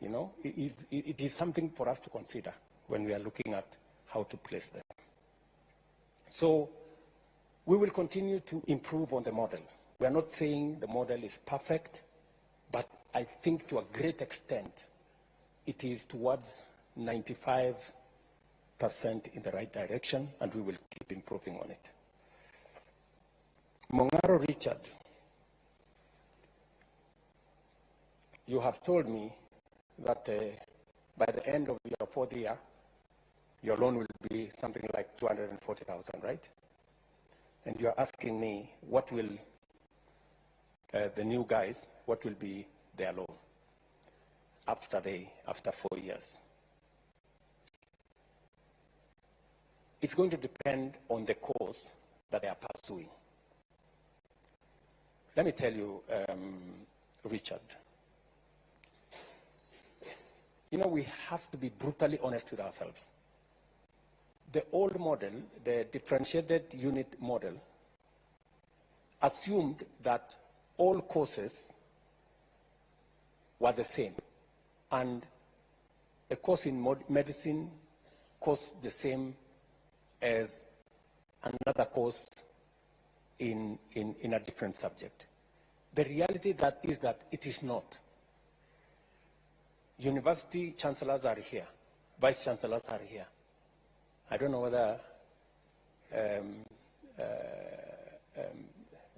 You know, it is something for us to consider when we are looking at how to place them. So we will continue to improve on the model. We are not saying the model is perfect, but I think to a great extent, it is towards 95% in the right direction, and we will keep improving on it. Mongaro Richard, you have told me that by the end of your fourth year, your loan will be something like 240,000, right? And you're asking me, what will the new guys, what will be their loan after 4 years? It's going to depend on the course that they are pursuing. Let me tell you, Richard, you know, we have to be brutally honest with ourselves. The old model, the differentiated unit model, assumed that all courses were the same, and a course in medicine costs the same as another course in a different subject. The reality is that it is not. University chancellors are here, vice chancellors are here. I don't know whether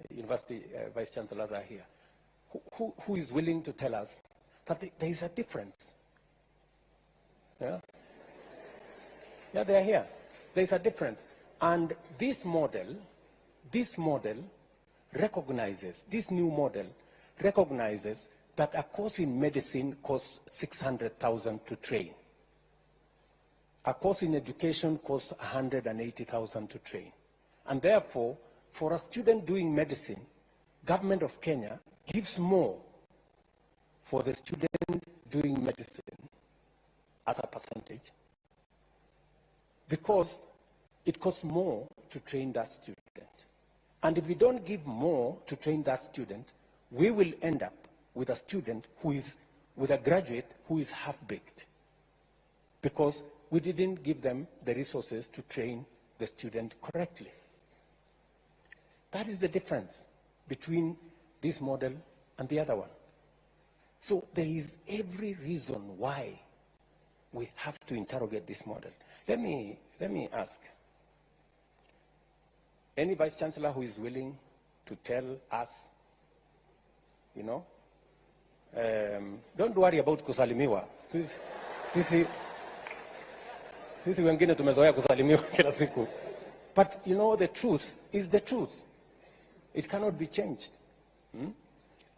university vice chancellors are here. Who is willing to tell us that there is a difference? Yeah? Yeah, they are here. There is a difference. And this model recognizes, this new model recognizes that a course in medicine costs 600,000 to train. A course in education costs 180,000 to train. And therefore, for a student doing medicine, government of Kenya gives more for the student doing medicine as a percentage, because it costs more to train that student. And if we don't give more to train that student, we will end up with a student who is, with a graduate who is half-baked, because we didn't give them the resources to train the student correctly. That is the difference between this model and the other one. So there is every reason why we have to interrogate this model. Let me ask, any vice chancellor who is willing to tell us, you know, don't worry about kusalimiwa. Sisi wengine tumezoea kusalimiwa kila siku. But you know, the truth is the truth. It cannot be changed.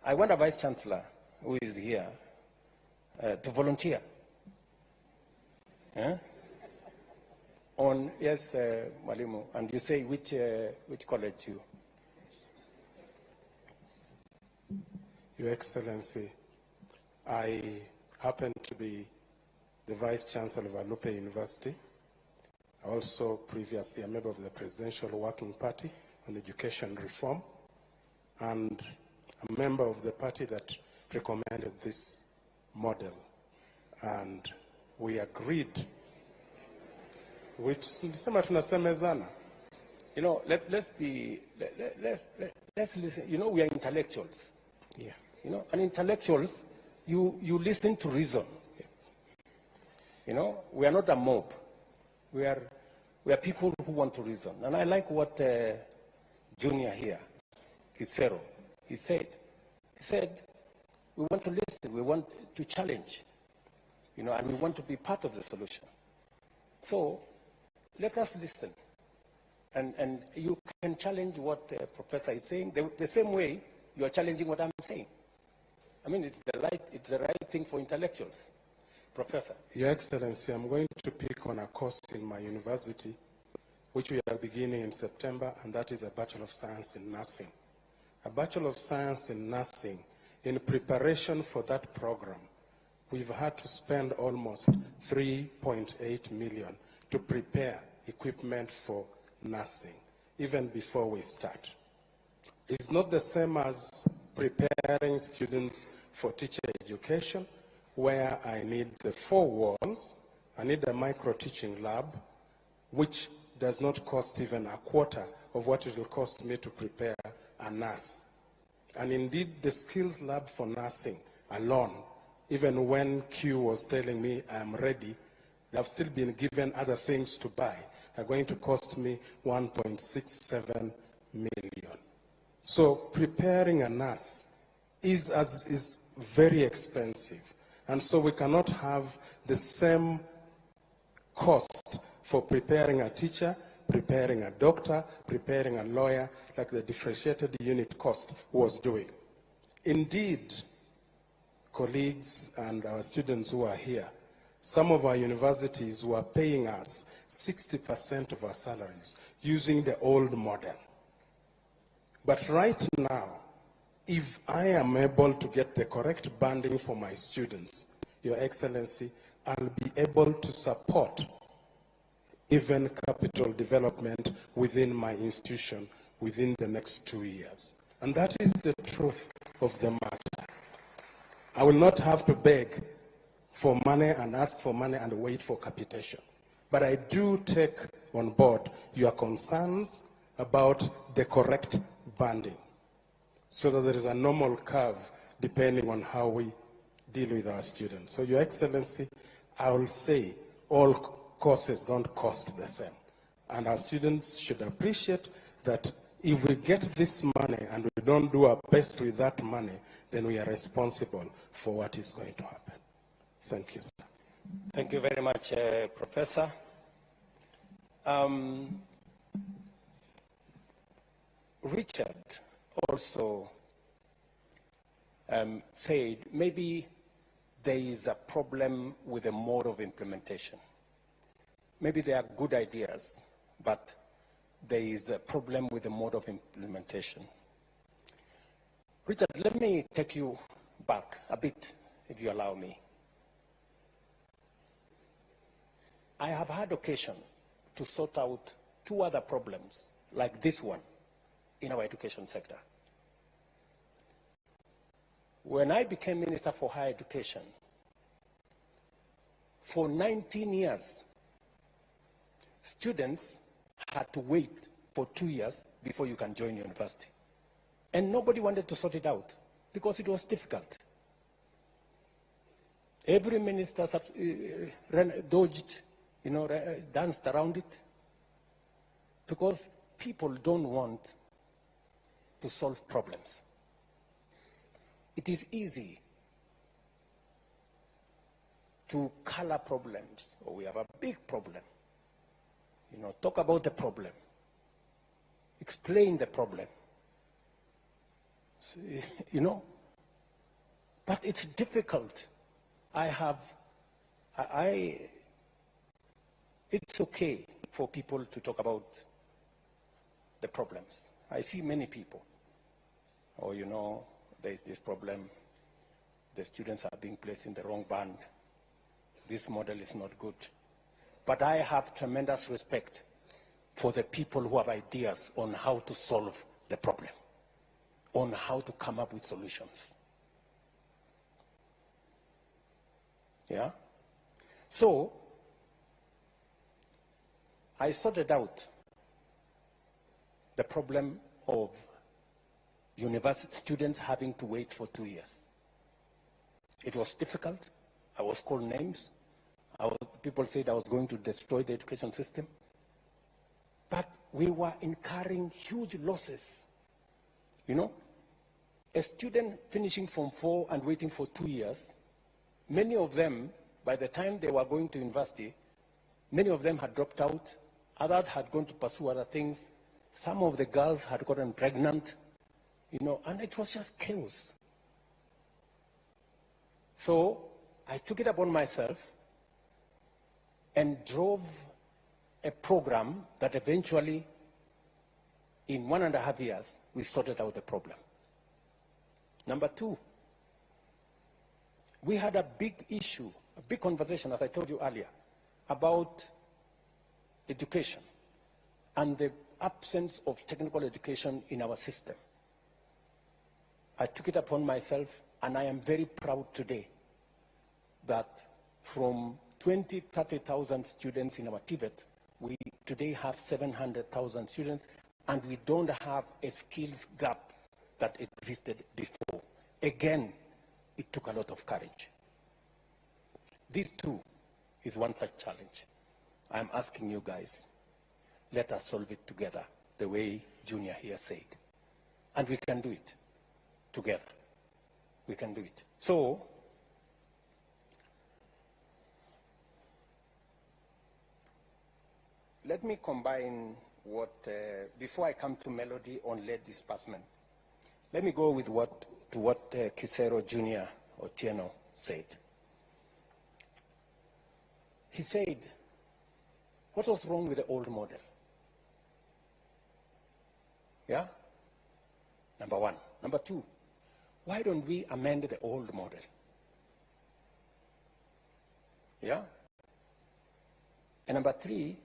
I want a vice chancellor who is here to volunteer. On, yes, Mwalimu, and you say which college you? Your Excellency, I happen to be the Vice Chancellor of Alupe University, also previously a member of the Presidential Working Party on Education Reform, and a member of the party that recommended this model. And we agreed, which you know, let's listen. You know, we are intellectuals. Yeah. You know, and intellectuals, you listen to reason. Yeah. You know, we are not a mob. We are people who want to reason. And I like what Junior here, Kisero, he said. He said, we want to listen, we want to challenge, you know, and we want to be part of the solution. So let us listen. And you can challenge what the professor is saying the same way you are challenging what I'm saying. I mean, it's the right thing for intellectuals. Professor. Your Excellency, I'm going to pick on a course in my university, which we are beginning in September, and that is a Bachelor of Science in Nursing. A Bachelor of Science in Nursing, in preparation for that program, we've had to spend almost 3.8 million to prepare equipment for nursing, even before we start. It's not the same as preparing students for teacher education, where I need the 4 walls, I need a micro-teaching lab, which does not cost even a quarter of what it will cost me to prepare a nurse. And indeed, the skills lab for nursing alone, even when Q was telling me I'm ready, they've still been given other things to buy, are going to cost me 1.67 million. So preparing a nurse is very expensive. And so we cannot have the same cost for preparing a teacher, preparing a doctor, preparing a lawyer, like the differentiated unit cost was doing. Indeed, colleagues and our students who are here, some of our universities were paying us 60% of our salaries using the old model. But right now, if I am able to get the correct banding for my students, Your Excellency, I'll be able to support even capital development within my institution within the next 2 years. And that is the truth of the matter. I will not have to beg for money and ask for money and wait for capitation. But I do take on board your concerns about the correct banding, so that there is a normal curve depending on how we deal with our students. So, Your Excellency, I will say all courses don't cost the same. And our students should appreciate that if we get this money and we don't do our best with that money, then we are responsible for what is going to happen. Thank you, sir. Thank you very much, Professor. Richard also said maybe there is a problem with the mode of implementation. Maybe there are good ideas, but there is a problem with the mode of implementation. Richard, let me take you back a bit, if you allow me. I have had occasion to sort out 2 other problems like this one in our education sector. When I became Minister for Higher Education, for 19 years, students had to wait for 2 years before you can join university. And nobody wanted to sort it out because it was difficult. Every minister dodged, danced around it, because people don't want to solve problems. It is easy to color problems. Oh, we have a big problem. Talk about the problem. Explain the problem. So, but it's difficult. It's okay for people to talk about the problems. I see many people. Oh, there's this problem. The students are being placed in the wrong band. This model is not good. But I have tremendous respect for the people who have ideas on how to solve the problem, on how to come up with solutions. Yeah? So, I sorted out the problem of university students having to wait for 2 years. It was difficult. I was called names. People said I was going to destroy the education system. But we were incurring huge losses. A student finishing Form 4 and waiting for 2 years, many of them, by the time they were going to university, many of them had dropped out. Others had gone to pursue other things. Some of the girls had gotten pregnant, and it was just chaos. So I took it upon myself and drove a program that eventually, in 1.5 years, we sorted out the problem. Number 2, we had a big issue, a big conversation, as I told you earlier, about education and the absence of technical education in our system. I took it upon myself, and I am very proud today that from 20, 30,000 students in our Tibet, we today have 700,000 students, and we don't have a skills gap that existed before. Again, it took a lot of courage. This too is one such challenge. I'm asking you guys, let us solve it together, the way Junior here said. And we can do it together. We can do it. So, let me combine what, before I come to melody on lead disbursement, let me go with what Kisero Jr. Otieno said. He said, what was wrong with the old model? Yeah? Number one. Number two, why don't we amend the old model? Yeah? And number three,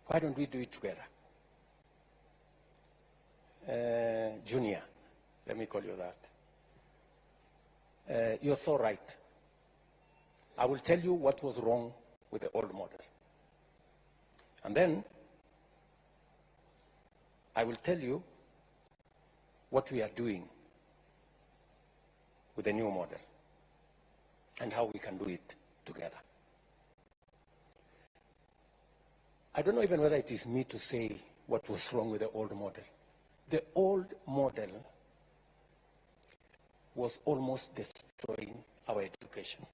why don't we do it together? Junior, let me call you that. You're so right. I will tell you what was wrong with the old model. And then I will tell you what we are doing with the new model and how we can do it together. I don't know even whether it is me to say what was wrong with the old model. The old model was almost destroying our education.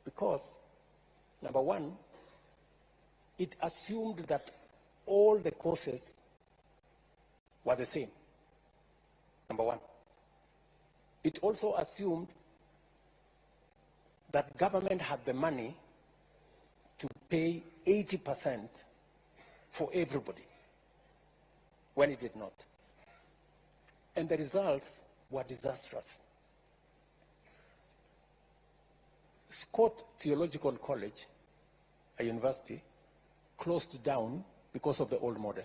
Because, number one, it assumed that all the courses were the same. Number one. It also assumed that government had the money to pay 80% for everybody, when it did not. And the results were disastrous. Scott Theological College, a university, closed down because of the old model.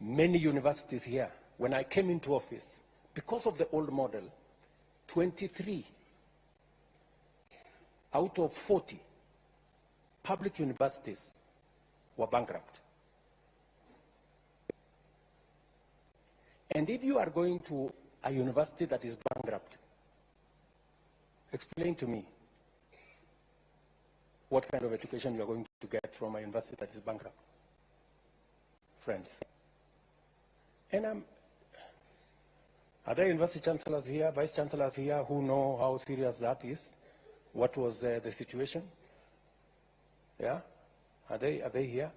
Many universities here, when I came into office, because of the old model, 23 out of 40 public universities were bankrupt. And if you are going to a university that is bankrupt, explain to me what kind of education you are going to get from a university that is bankrupt. Friends. And are there university chancellors here, vice chancellors here who know how serious that is? What was the situation? Yeah? Are they here?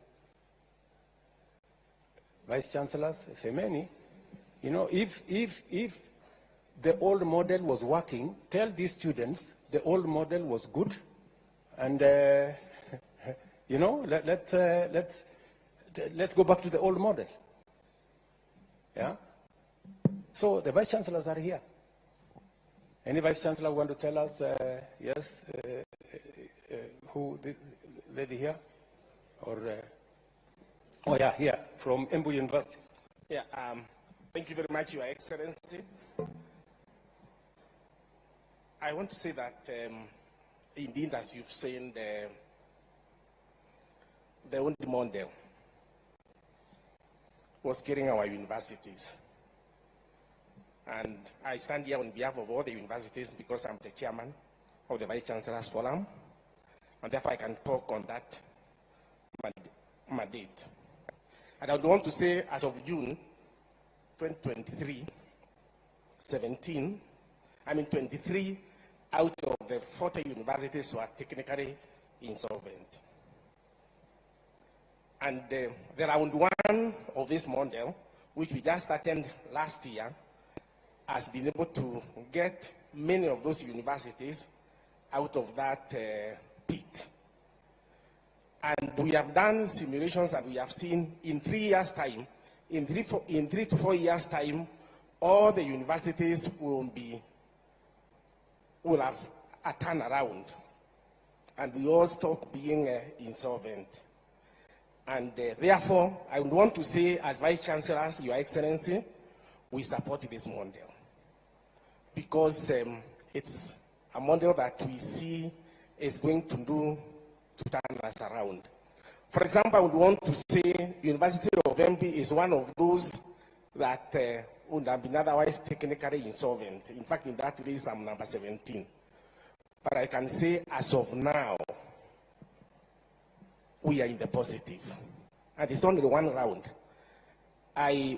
Vice chancellors, say many. You know, if the old model was working, tell these students the old model was good, and you know, let's go back to the old model. Yeah. So the vice chancellors are here. Any vice chancellor want to tell us? Yes. Who? This lady here, or? Oh yeah, here from Embu University. Yeah. Thank you very much, Your Excellency. I want to say that, indeed, as you've said, the old model was killing our universities. And I stand here on behalf of all the universities because I'm the chairman of the Vice Chancellor's Forum, and therefore I can talk on that mandate. And I would want to say, as of June 2023, 23 out of the 40 universities were technically insolvent. And the round one of this model, which we just started last year, has been able to get many of those universities out of that pit. And we have done simulations that we have seen in 3 years' time, in 3 to 4 years' time, all the universities will have a turnaround, and we all stop being insolvent. And therefore, I would want to say, as Vice Chancellors, Your Excellency, we support this model. because it's a model that we see is going to turn us around. For example, I would want to say University of Embi is one of those that would have been otherwise technically insolvent. In fact, in that list, I'm number 17. But I can say, as of now, we are in the positive. And it's only one round.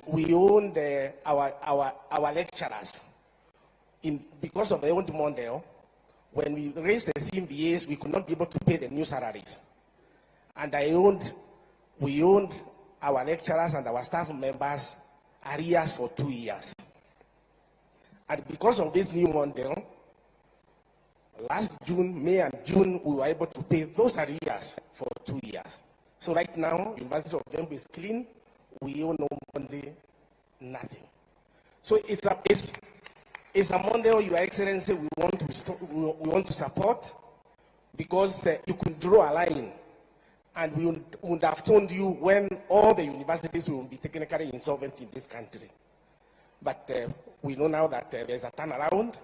We owned our lecturers. Because of the old model, when we raised the CMBAs, we could not be able to pay the new salaries. And we owned our lecturers and our staff members arrears for 2 years. And because of this new model, last June, May and June, we were able to pay those arrears for 2 years. So right now, University of Embu is clean. We owe nobody nothing. So it's a model, Your Excellency, we want to support, because you could draw a line, and we would have told you when all the universities will be technically insolvent in this country. But we know now that there's a turnaround,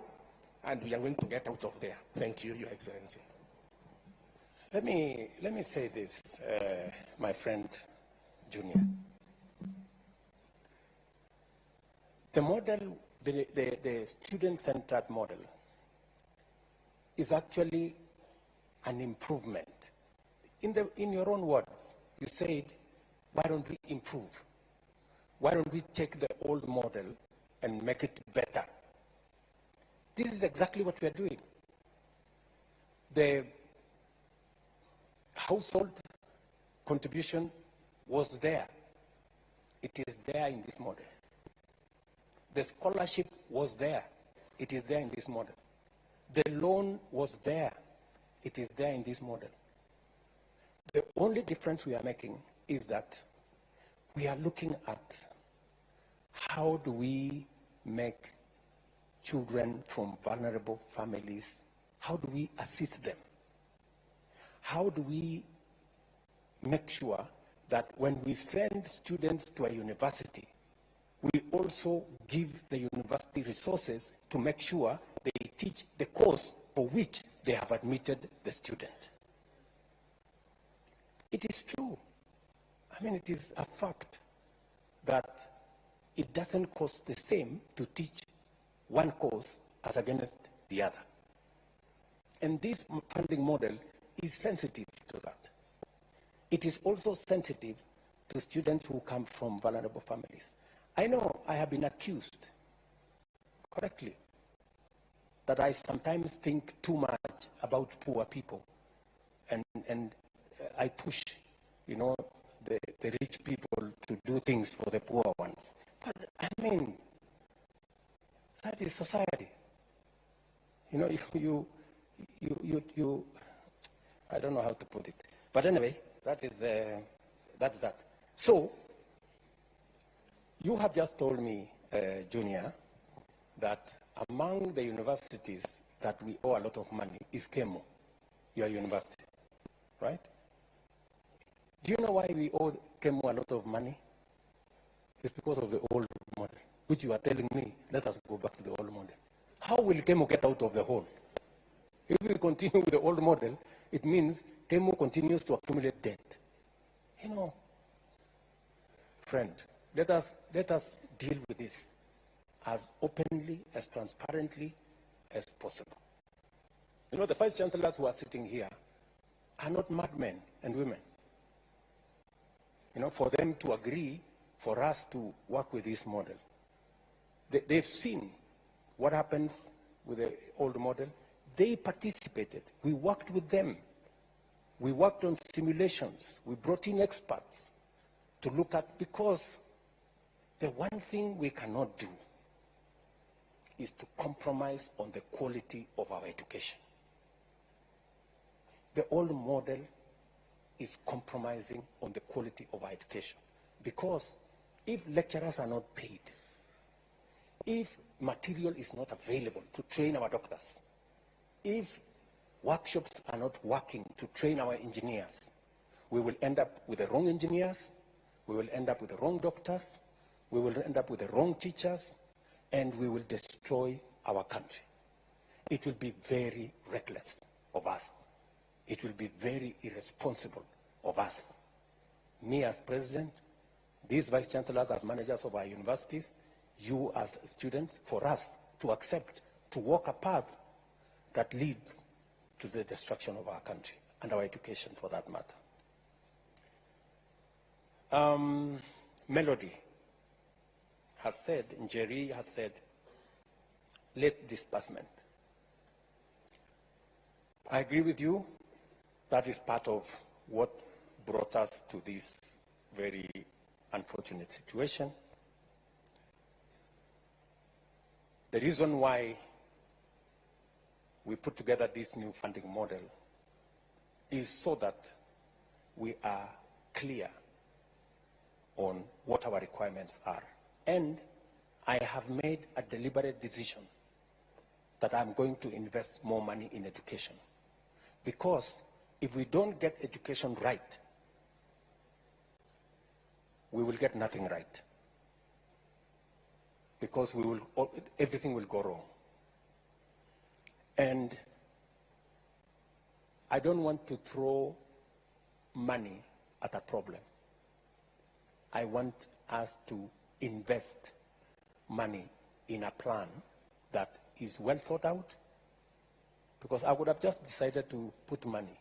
and we are going to get out of there. Thank you, Your Excellency. Let me say this, my friend Junior. The model, the student-centered model, is actually an improvement. In your own words, you said, why don't we improve? Why don't we take the old model and make it better? This is exactly what we are doing. The household contribution was there. It is there in this model. The scholarship was there. It is there in this model. The loan was there. It is there in this model. The only difference we are making is that we are looking at how do we make children from vulnerable families, how do we assist them? How do we make sure that when we send students to a university, we also give the university resources to make sure they teach the course for which they have admitted the student? It is true. I mean, it is a fact that it doesn't cost the same to teach one course as against the other. And this funding model is sensitive to that. It is also sensitive to students who come from vulnerable families. I know I have been accused, correctly, that I sometimes think too much about poor people, and I push, you know, the rich people to do things for the poor ones. But I mean, that is society. You know, you I don't know how to put it. But anyway, that's that. So, you have just told me, Junior, that among the universities that we owe a lot of money is KEMU, your university, right? Do you know why we owe KEMU a lot of money? It's because of the old model, which you are telling me, let us go back to the old model. How will KEMU get out of the hole? If we continue with the old model, it means KEMU continues to accumulate debt. You know, friend, let us deal with this as openly, as transparently as possible. You know, the vice chancellors who are sitting here are not madmen and women. You know, for them to agree for us to work with this model. They've seen what happens with the old model. They participated. We worked with them. We worked on simulations. We brought in experts to look at, because the one thing we cannot do is to compromise on the quality of our education. The old model is compromising on the quality of our education, because if lecturers are not paid, if material is not available to train our doctors, if workshops are not working to train our engineers, we will end up with the wrong engineers, we will end up with the wrong doctors, we will end up with the wrong teachers, and we will destroy our country. It will be very reckless of us. It will be very irresponsible of us. Me as president, these vice chancellors as managers of our universities, you as students, for us to accept, to walk a path that leads to the destruction of our country and our education for that matter. Melody has said, Njeri has said, late disbursement. I agree with you. That is part of what brought us to this very unfortunate situation. The reason why we put together this new funding model is so that we are clear on what our requirements are. And I have made a deliberate decision that I'm going to invest more money in education. Because if we don't get education right, we will get nothing right. Because everything will go wrong. And I don't want to throw money at a problem. I want us to invest money in a plan that is well thought out, because I would have just decided to put money.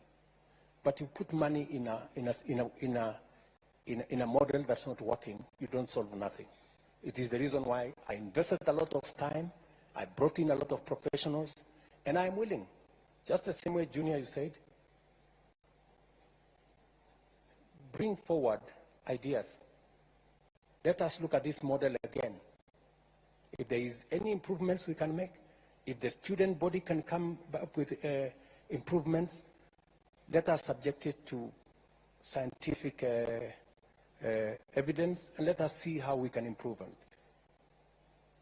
But you put money in a model that's not working, you don't solve nothing. It is the reason why I invested a lot of time, I brought in a lot of professionals, and I'm willing, just the same way, Junior, you said, bring forward ideas. Let us look at this model again. If there is any improvements we can make, if the student body can come up with improvements, let us subject it to scientific evidence, and let us see how we can improve on it.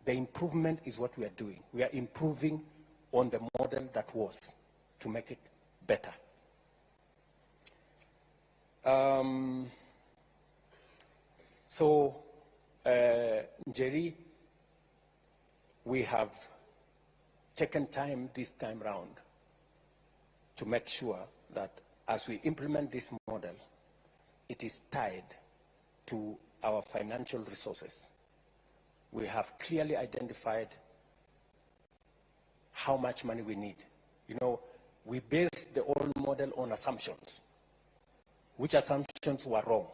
The improvement is what we are doing. We are improving on the model that was to make it better. Njeri, we have taken time this time round to make sure that as we implement this model, it is tied to our financial resources. We have clearly identified how much money we need. You know, we based the old model on assumptions, which assumptions were wrong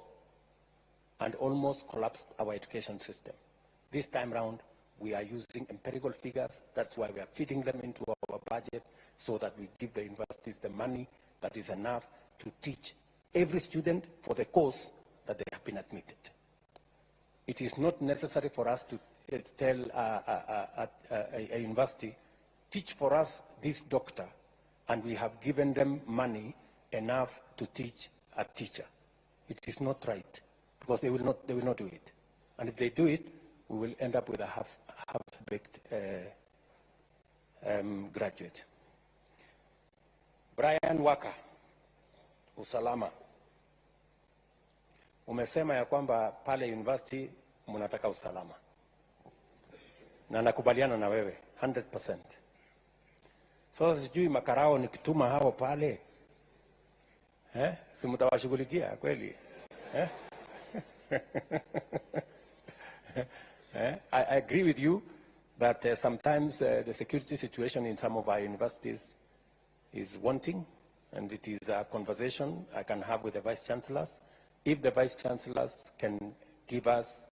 and almost collapsed our education system. This time round, we are using empirical figures. That's why we are feeding them into our budget, so that we give the universities the money that is enough to teach every student for the course that they have been admitted. It is not necessary for us to tell a university, teach for us this doctor, and we have given them money enough to teach a teacher. It is not right, because they will not do it. And if they do it, we will end up with a half-baked graduate. Brian Waka, usalama. Umesema ya kwamba pale university mnataka usalama. Na nakubaliana na wewe 100%. Sasa sijui makarao nikituma hao pale, si mtawashughulikia kweli? I agree with you that sometimes the security situation in some of our universities is wanting, and it is a conversation I can have with the vice chancellors. If the vice chancellors can give us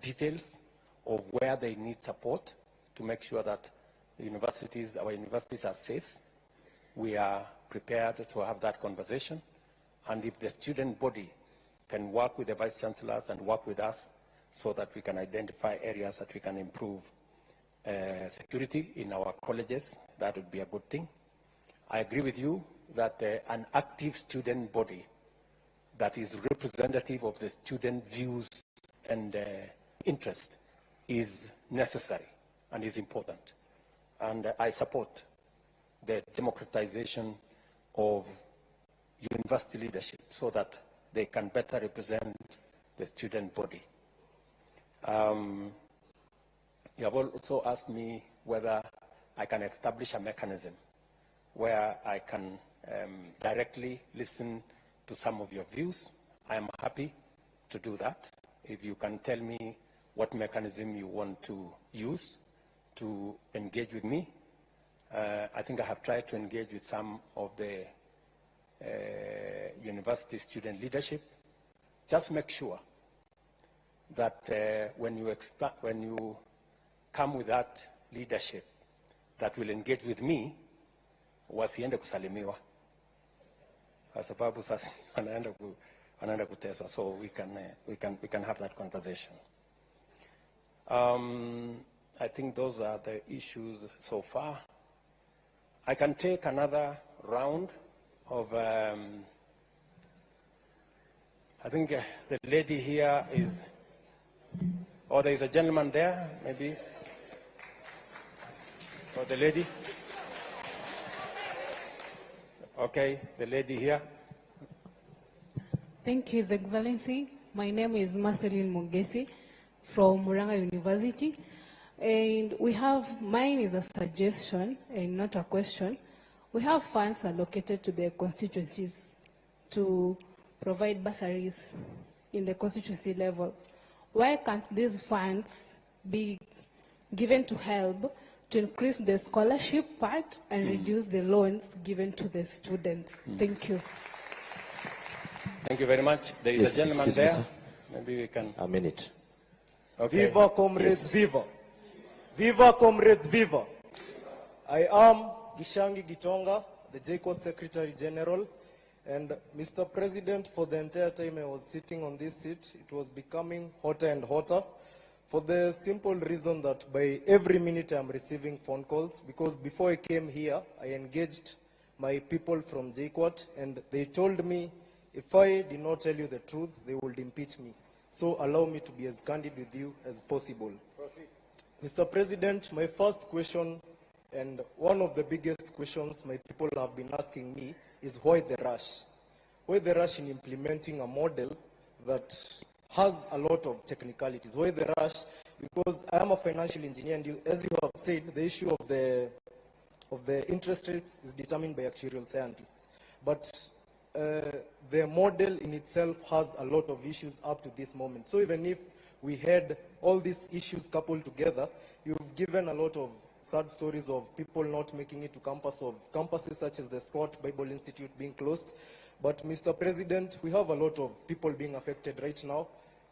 details of where they need support to make sure that the universities, our universities are safe, we are prepared to have that conversation. And if the student body can work with the vice chancellors and work with us so that we can identify areas that we can improve security in our colleges, that would be a good thing. I agree with you that an active student body that is representative of the student views and interest is necessary and is important. And I support the democratization of university leadership so that they can better represent the student body. You have also asked me whether I can establish a mechanism where I can directly listen to some of your views. I am happy to do that. If you can tell me what mechanism you want to use to engage with me. I think I have tried to engage with some of the university student leadership. Just make sure that when you come with that leadership that will engage with me, wasiende kusalimiwa kwa sababu sasa wanaenda kuteswa, so we can have that conversation. I think those are the issues so far. I can take another round of I think the lady here is, or there is a gentleman there, maybe, or the lady. Okay, the lady here. Thank you, His Excellency. My name is Marceline Mugesi from Muranga University. And mine is a suggestion and not a question. We have funds allocated to the constituencies to provide bursaries in the constituency level. Why can't these funds be given to help to increase the scholarship part and reduce the loans given to the students? Thank you. Thank you very much. There is a gentleman there. Maybe we can. A minute. Okay. Viva comrades, viva. Viva comrades, viva. I am Gishangi Gitonga, the JCOT Secretary General. And Mr. President, for the entire time I was sitting on this seat, it was becoming hotter and hotter for the simple reason that by every minute I'm receiving phone calls, because before I came here, I engaged my people from JCOT and they told me if I did not tell you the truth, they would impeach me. So allow me to be as candid with you as possible. Mr. President, my first question, and one of the biggest questions my people have been asking me, is why the rush? Why the rush in implementing a model that has a lot of technicalities? Why the rush? Because I am a financial engineer, and as you have said, the issue of the interest rates is determined by actuarial scientists. But the model in itself has a lot of issues up to this moment. So even if we had all these issues coupled together, you've given a lot of sad stories of people not making it to campus, of campuses such as the Scott Bible Institute being closed. But Mr. President, we have a lot of people being affected right now.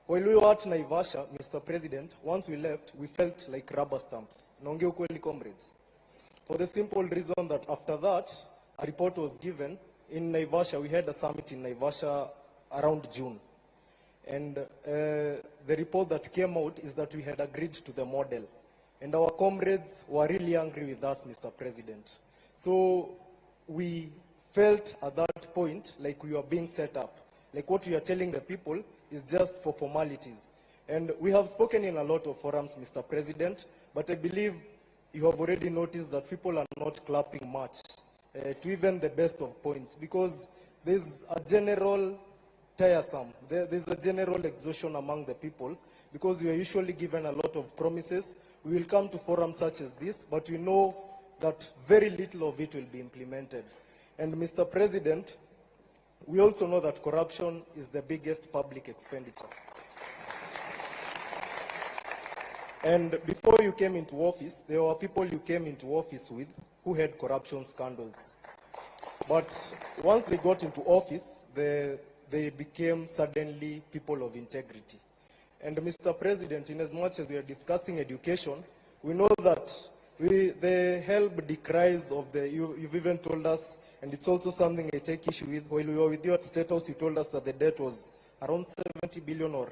While we were at Naivasha, Mr. President, once we left, we felt like rubber stamps. Naongea ukweli, comrades. For the simple reason that after that, a report was given in Naivasha. We had a summit in Naivasha around June. And the report that came out is that we had agreed to the model. And our comrades were really angry with us, Mr. President. So we felt at that point like we were being set up. Like what we are telling the people is just for formalities. And we have spoken in a lot of forums, Mr. President, but I believe you have already noticed that people are not clapping much to even the best of points, because there's a general tiresome. There's a general exhaustion among the people, because we are usually given a lot of promises. We will come to forums such as this, but we know that very little of it will be implemented. And Mr. President, we also know that corruption is the biggest public expenditure. And before you came into office, there were people you came into office with who had corruption scandals. But once they got into office, they became suddenly people of integrity. And Mr. President, in as much as we are discussing education, we know that the help decries of you've even told us, and it's also something I take issue with. While we were with you at State House, you told us that the debt was around 70 billion, or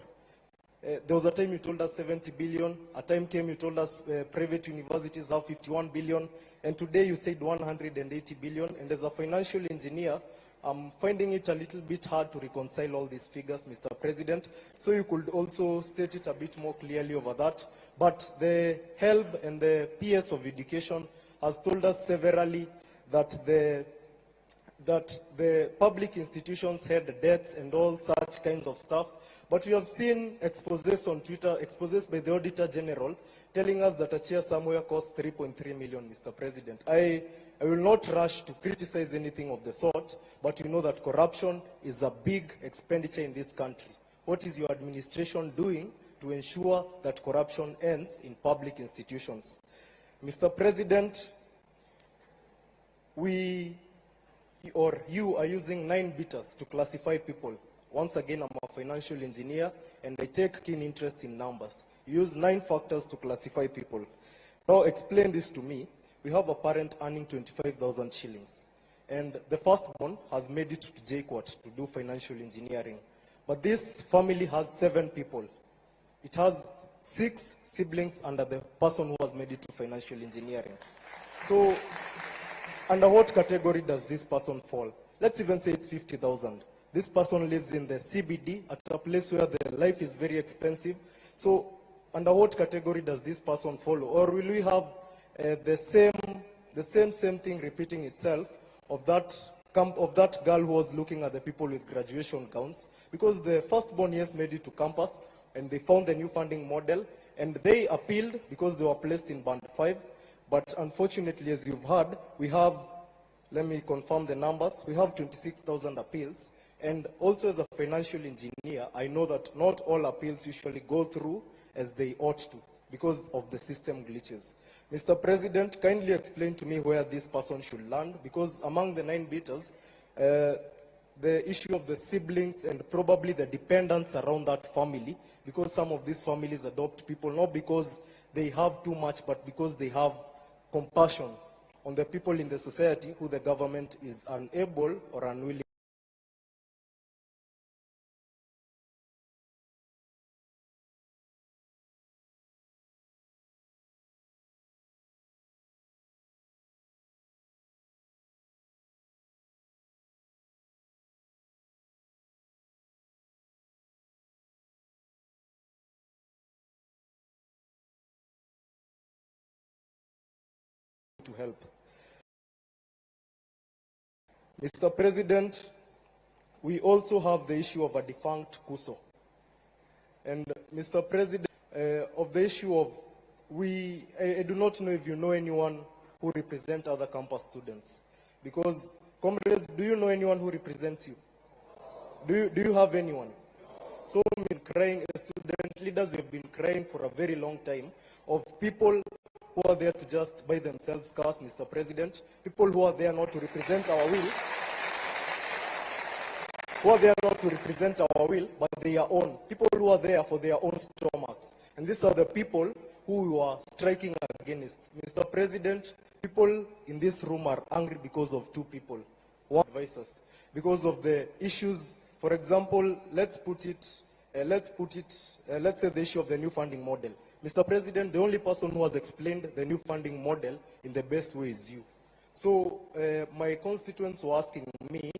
there was a time you told us 70 billion, a time came you told us private universities have 51 billion, and today you said 180 billion, and as a financial engineer, I'm finding it a little bit hard to reconcile all these figures, Mr. President. So you could also state it a bit more clearly over that. But the HELB and the PS of Education has told us severally that the public institutions had debts and all such kinds of stuff. But we have seen exposés on Twitter, exposés by the Auditor General, telling us that a chair somewhere costs 3.3 million, Mr. President. I will not rush to criticize anything of the sort, but you know that corruption is a big expenditure in this country. What is your administration doing to ensure that corruption ends in public institutions? Mr. President, you are using 9 beaters to classify people. Once again, I'm a financial engineer, and I take keen interest in numbers. You use 9 factors to classify people. Now, explain this to me. We have a parent earning 25,000 shillings, and the firstborn has made it to JKUAT to do financial engineering. But this family has 7 people. It has 6 siblings under the person who has made it to financial engineering. So, under what category does this person fall? Let's even say it's 50,000. This person lives in the CBD at a place where the life is very expensive. So, under what category does this person follow? Or will we have the same thing repeating itself of that girl who was looking at the people with graduation gowns? Because the firstborn, yes, made it to campus, and they found the new funding model, and they appealed because they were placed in band 5. But unfortunately, as you've heard, we have, let me confirm the numbers, we have 26,000 appeals. And also as a financial engineer, I know that not all appeals usually go through as they ought to because of the system glitches. Mr. President, kindly explain to me where this person should land, because among the 9 beaters, the issue of the siblings and probably the dependents around that family, because some of these families adopt people not because they have too much, but because they have compassion on the people in the society who the government is unable or unwilling to help. Mr. President, we also have the issue of a defunct KUSO. And Mr. President, of the issue of, I do not know if you know anyone who represents other campus students. Because, comrades, do you know anyone who represents you? Do you have anyone? So we've been crying, as student leaders, we've been crying for a very long time of people who are there to just buy themselves cars, Mr. President, people who are there not to represent our will, but their own, people who are there for their own stomachs. And these are the people who we are striking against. Mr. President, people in this room are angry because of 2 people. One advisors, because of the issues. For example, let's say the issue of the new funding model. Mr. President, the only person who has explained the new funding model in the best way is you. So my constituents were asking me,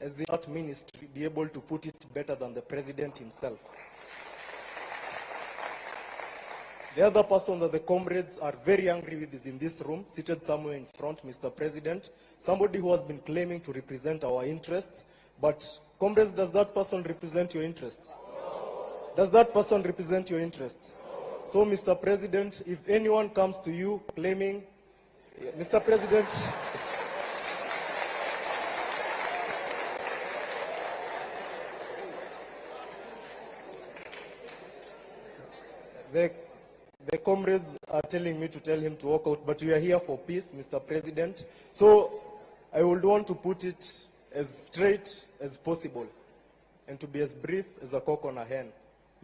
as in that ministry, be able to put it better than the president himself. The other person that the comrades are very angry with is in this room, seated somewhere in front, Mr. President, somebody who has been claiming to represent our interests. But comrades, does that person represent your interests? Does that person represent your interests? So, Mr. President, if anyone comes to you claiming, Mr. President, the comrades are telling me to tell him to walk out, but we are here for peace, Mr. President. So, I would want to put it as straight as possible and to be as brief as a cock on a hen.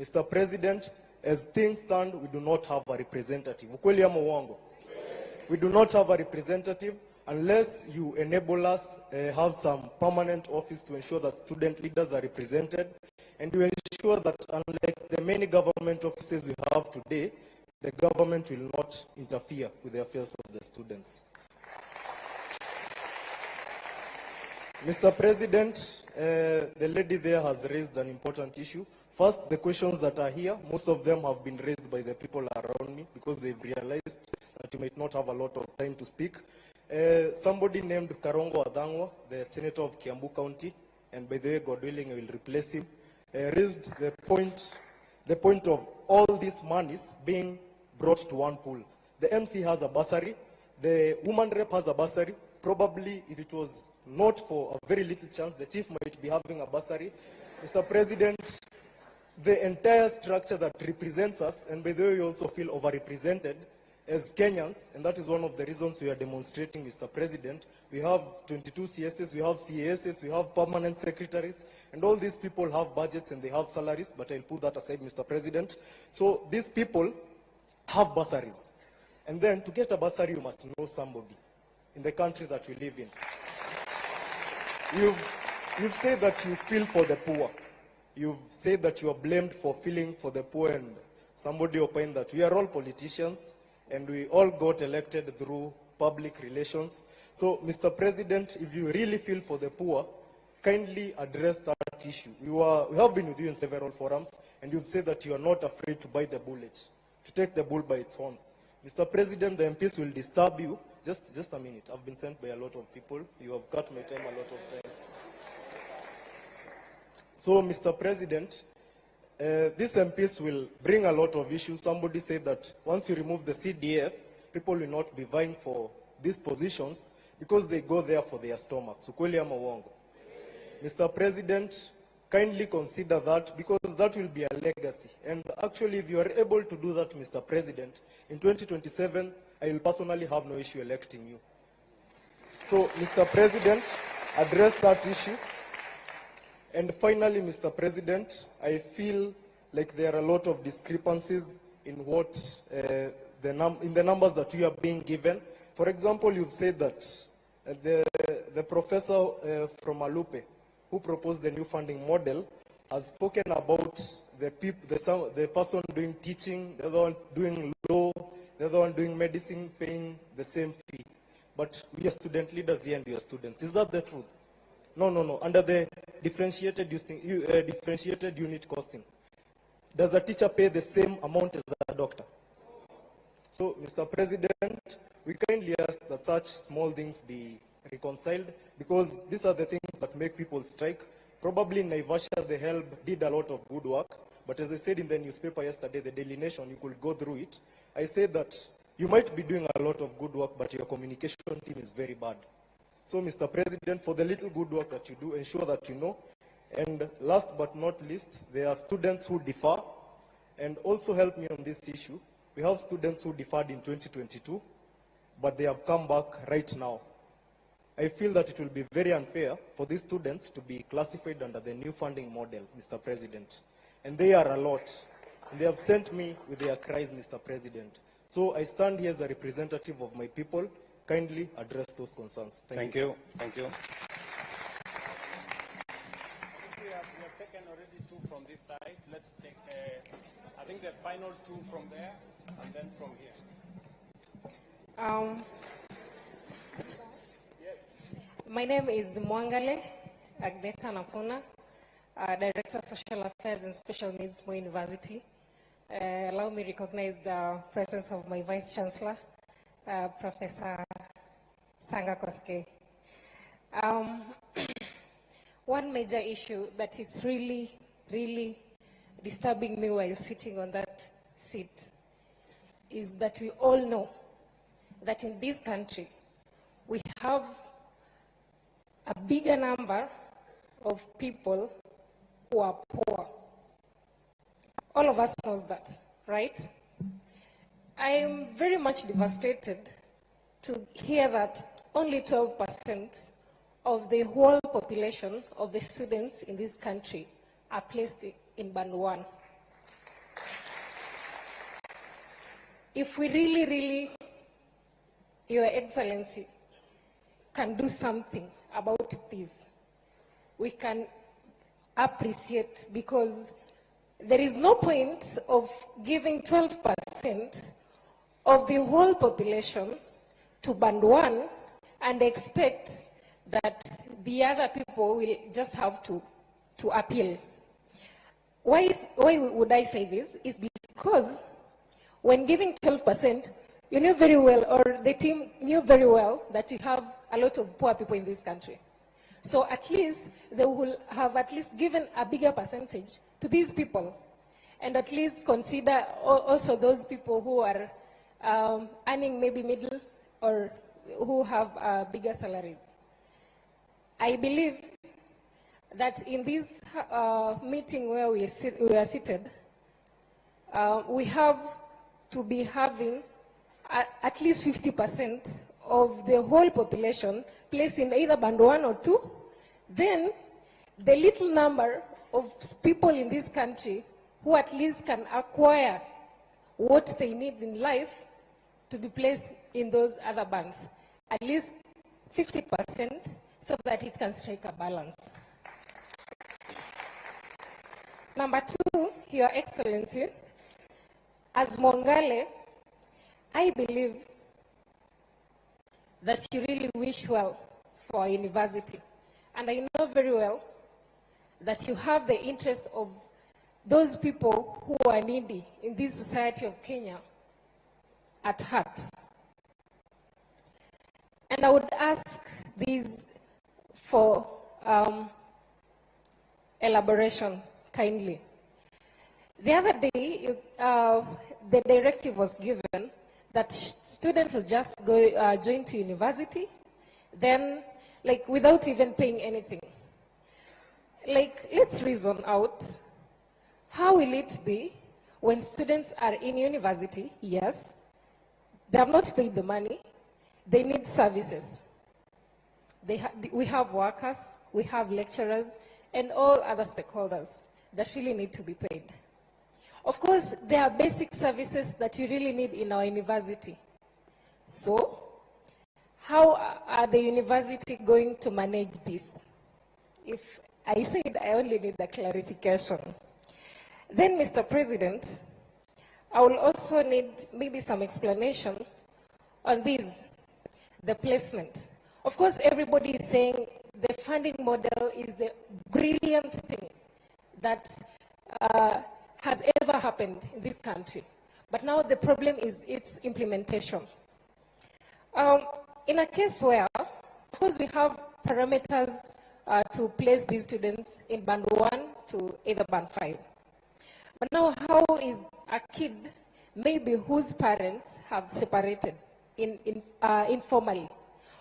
Mr. President, as things stand, we do not have a representative. Ukweli ama uongo? We do not have a representative unless you enable us have some permanent office to ensure that student leaders are represented, and to ensure that unlike the many government offices we have today, the government will not interfere with the affairs of the students. Mr. President, the lady there has raised an important issue. First, the questions that are here, most of them have been raised by the people around me because they've realized that you might not have a lot of time to speak. Somebody named Karongo Adangwa, the senator of Kiambu County, and by the way, God willing, I will replace him. raised the point of all these monies being brought to one pool. The MC has a bursary, the woman rep has a bursary. Probably, if it was not for a very little chance, the chief might be having a bursary. Mr. President, the entire structure that represents us, and by the way, we also feel overrepresented as Kenyans, and that is one of the reasons we are demonstrating, Mr. President. We have 22 CSS, we have CASs, we have permanent secretaries, and all these people have budgets and they have salaries, but I'll put that aside, Mr. President. So these people have bursaries. And then to get a bursary, you must know somebody in the country that we live in. You've said that you feel for the poor. You've said that you are blamed for feeling for the poor, and somebody opined that we are all politicians and we all got elected through public relations. So, Mr. President, if you really feel for the poor, kindly address that issue. We have been with you in several forums, and you've said that you are not afraid to bite the bullet, to take the bull by its horns. Mr. President, the MPs will disturb you. Just a minute. I've been sent by a lot of people. You have cut my time a lot of time. So, Mr. President, these MPs will bring a lot of issues. Somebody said that once you remove the CDF, people will not be vying for these positions because they go there for their stomachs. Ukweli ama uongo? Mr. President, kindly consider that, because that will be a legacy. And actually, if you are able to do that, Mr. President, in 2027, I will personally have no issue electing you. So, Mr. President, address that issue. And finally, Mr. President, I feel like there are a lot of discrepancies in what in the numbers that you are being given. For example, you've said that the professor from Alupe, who proposed the new funding model, has spoken about the person doing teaching, the other one doing law, the other one doing medicine, paying the same fee. But we are student leaders here and we are students. Is that the truth? No. Under the differentiated unit costing, does a teacher pay the same amount as a doctor? So, Mr. President, we kindly ask that such small things be reconciled, because these are the things that make people strike. Probably in Naivasha, the HELB did a lot of good work, but as I said in the newspaper yesterday, the Daily Nation, you could go through it. I said that you might be doing a lot of good work, but your communication team is very bad. So, Mr. President, for the little good work that you do, ensure that you know. And last but not least, there are students who defer, and also help me on this issue. We have students who deferred in 2022, but they have come back right now. I feel that it will be very unfair for these students to be classified under the new funding model, Mr. President. And they are a lot. And they have sent me with their cries, Mr. President. So I stand here as a representative of my people. Kindly address those concerns. Thank you. Thank you. We have taken already two from this side. Let's take, I think the final two from there, and then from here. My name is Mwangale Agneta Nafuna, Director of Social Affairs and Special Needs Moi University. Allow me to recognize the presence of my Vice Chancellor, Professor Sanga Koske. One major issue that is really disturbing me while sitting on that seat is that we all know that in this country we have a bigger number of people who are poor. All of us knows that, right? I am very much devastated to hear that only 12% of the whole population of the students in this country are placed in Band 1. If we really, Your Excellency, can do something about this, we can appreciate, because there is no point of giving 12% of the whole population to Band 1 and expect that the other people will just have to appeal. Why would I say this? It's because when giving 12%, you knew very well, or the team knew very well, that you have a lot of poor people in this country. So at least they will have at least given a bigger percentage to these people, and at least consider also those people who are earning maybe middle or who have bigger salaries. I believe that in this meeting where we are seated, we have to be having at least 50% of the whole population placed in either band 1 or 2. Then the little number of people in this country who at least can acquire what they need in life to be placed in those other bands. At least 50%, so that it can strike a balance. Number 2, Your Excellency, as Mongale, I believe that you really wish well for our university. And I know very well that you have the interest of those people who are needy in this society of Kenya at heart. And I would ask this for elaboration kindly. The other day, the directive was given that students will just go join to university, then, like, without even paying anything. Like, let's reason out, how will it be when students are in university? Yes, they have not paid the money, they need services. We have workers, we have lecturers, and all other stakeholders that really need to be paid. Of course, there are basic services that you really need in our university. So, how are the university going to manage this? If I said I only need a clarification. Then, Mr. President, I will also need maybe some explanation on this, the placement. Of course, everybody is saying the funding model is the brilliant thing that has ever happened in this country. But now the problem is its implementation. In a case where, of course, we have parameters to place these students in band 1 to either band 5. But now how is a kid, maybe whose parents have separated informally?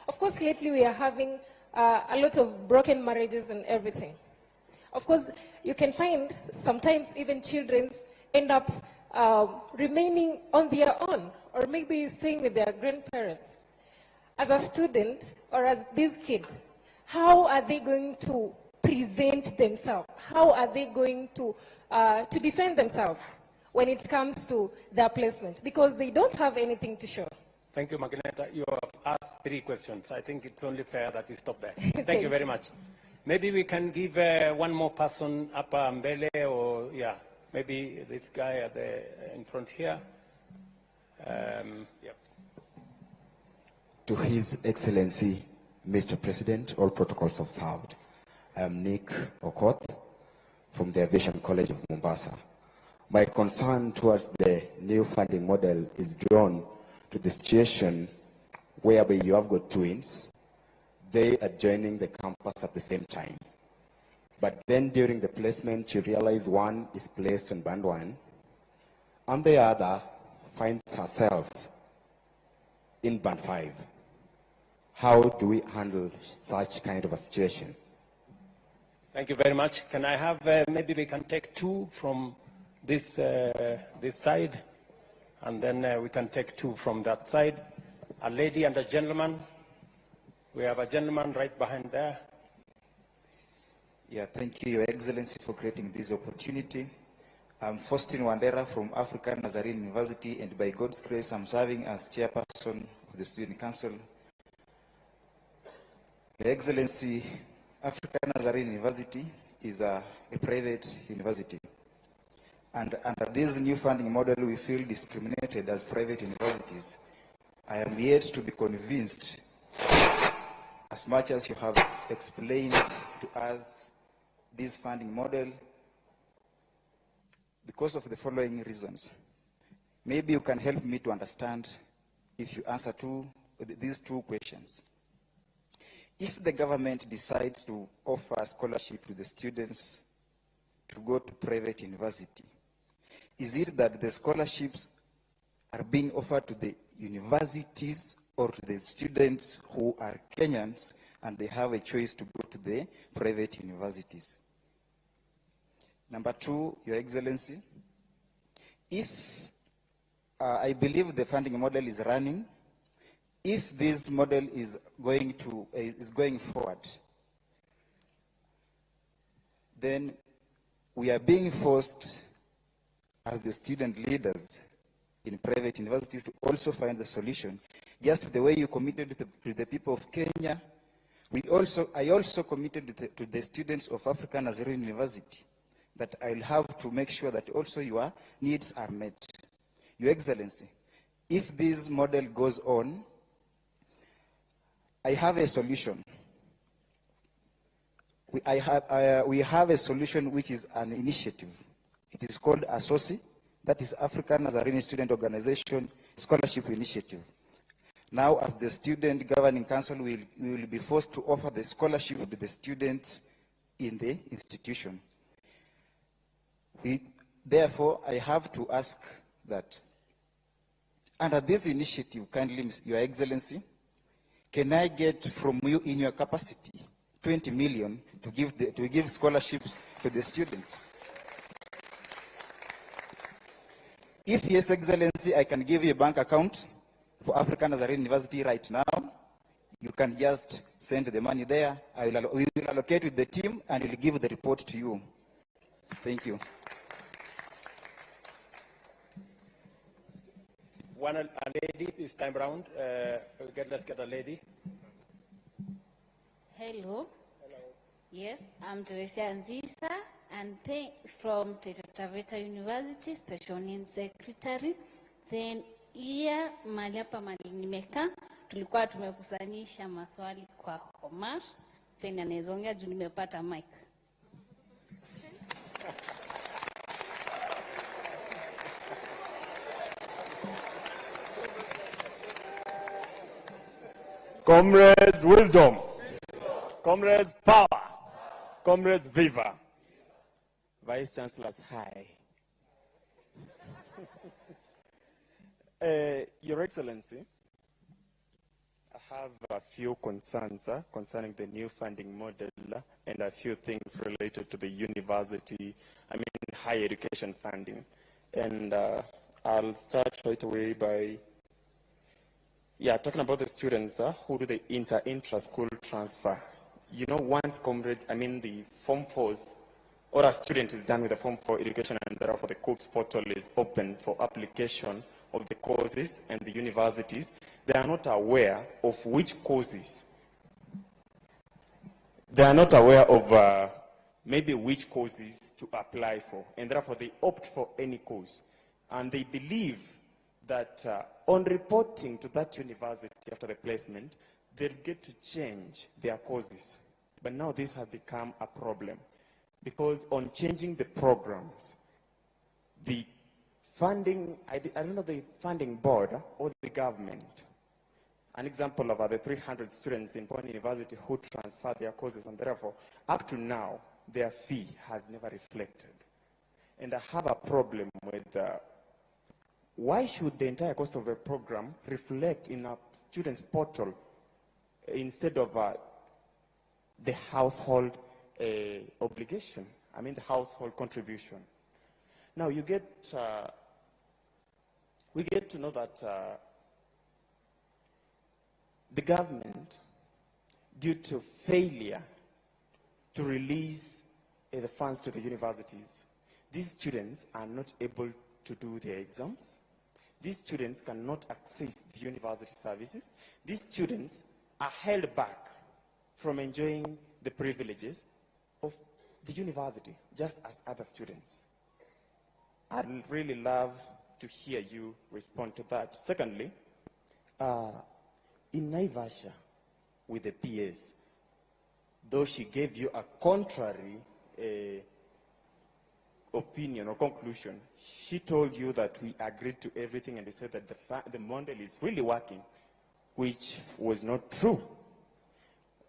Of course, lately we are having a lot of broken marriages and everything. Of course, you can find sometimes even children end up remaining on their own, or maybe staying with their grandparents. As a student, or as this kid, how are they going to present themselves? How are they going to defend themselves when it comes to their placement? Because they don't have anything to show. Thank you, Magineta. You have asked 3 questions. I think it's only fair that we stop there. Thank you very much. Maybe we can give one more person up Mbele, or yeah, maybe this guy at in front here. Yep. To His Excellency, Mr. President, all protocols observed. I am Nick Okoth from the Aviation College of Mombasa. My concern towards the new funding model is drawn to the situation whereby you have got twins. They are joining the campus at the same time. But then during the placement, you realize one is placed in band 1, and the other finds herself in band 5. How do we handle such kind of a situation? Thank you very much. Can I have, maybe we can take 2 from this side, and then we can take 2 from that side. A lady and a gentleman. We have a gentleman right behind there. Yeah, thank you, Your Excellency, for creating this opportunity. I'm Faustin Wandera from African Nazarene University, and by God's grace, I'm serving as chairperson of the Student Council. Your Excellency, African Nazarene University is a private university. And under this new funding model, we feel discriminated as private universities. I am yet to be convinced, as much as you have explained to us this funding model, because of the following reasons. Maybe you can help me to understand if you answer these 2 questions. If the government decides to offer a scholarship to the students to go to private university, is it that the scholarships are being offered to the universities or to the students who are Kenyans and they have a choice to go to the private universities? Number two, Your Excellency, if I believe the funding model is running, if this model is going forward, then we are being forced as the student leaders in private universities to also find the solution. Just the way you committed to the people of Kenya, I also committed to the students of African Nazarene University that I'll have to make sure that also your needs are met. Your Excellency, if this model goes on, I have a solution. We have a solution which is an initiative. It is called ASOSI, that is African Nazarene Student Organization Scholarship Initiative. Now, as the Student Governing Council, we will be forced to offer the scholarship to the students in the institution. Therefore, I have to ask that under this initiative, kindly, Your Excellency, can I get from you in your capacity 20 million to give scholarships to the students? If yes, Excellency, I can give you a bank account for African Nazarene University right now. You can just send the money there. We will allocate with the team and we'll give the report to you. Thank you. A lady this time round. Let's get a lady. Hello. Hello. Yes, I'm Teresa Nzisa, and from Taita Taveta University, Special Needs Secretary. Then here, mahali hapa mahali nimeka, tulikuwa tumekusanyisha maswali kwa Omar. Then anaezongea juu nimepata mic. Comrades, wisdom. Comrades, power. Comrades, viva. Vice Chancellors, hi. Your Excellency, I have a few concerns concerning the new funding model and a few things related to the university, higher education funding. And I'll start right away by talking about the students who do the intra-school transfer. You know, once comrades, the Form 4s, or a student is done with the Form 4 education and therefore the COOPS portal is open for application of the courses and the universities, they are not aware of which courses. They are not aware of maybe which courses to apply for, and therefore they opt for any course. And they believe that on reporting to that university after the placement, they'll get to change their courses. But now this has become a problem because on changing the programs, the funding, I don't know the funding board or the government, an example of the 300 students in Pony University who transfer their courses, and therefore, up to now, their fee has never reflected. And I have a problem with why should the entire cost of the program reflect in a student's portal instead of the household obligation? The household contribution. Now we get to know that the government, due to failure to release the funds to the universities, these students are not able to do their exams. These students cannot access the university services. These students are held back from enjoying the privileges of the university, just as other students. I'd really love to hear you respond to that. Secondly, in Naivasha, with the PS, though she gave you a contrary opinion or conclusion, she told you that we agreed to everything and we said that the model is really working, which was not true.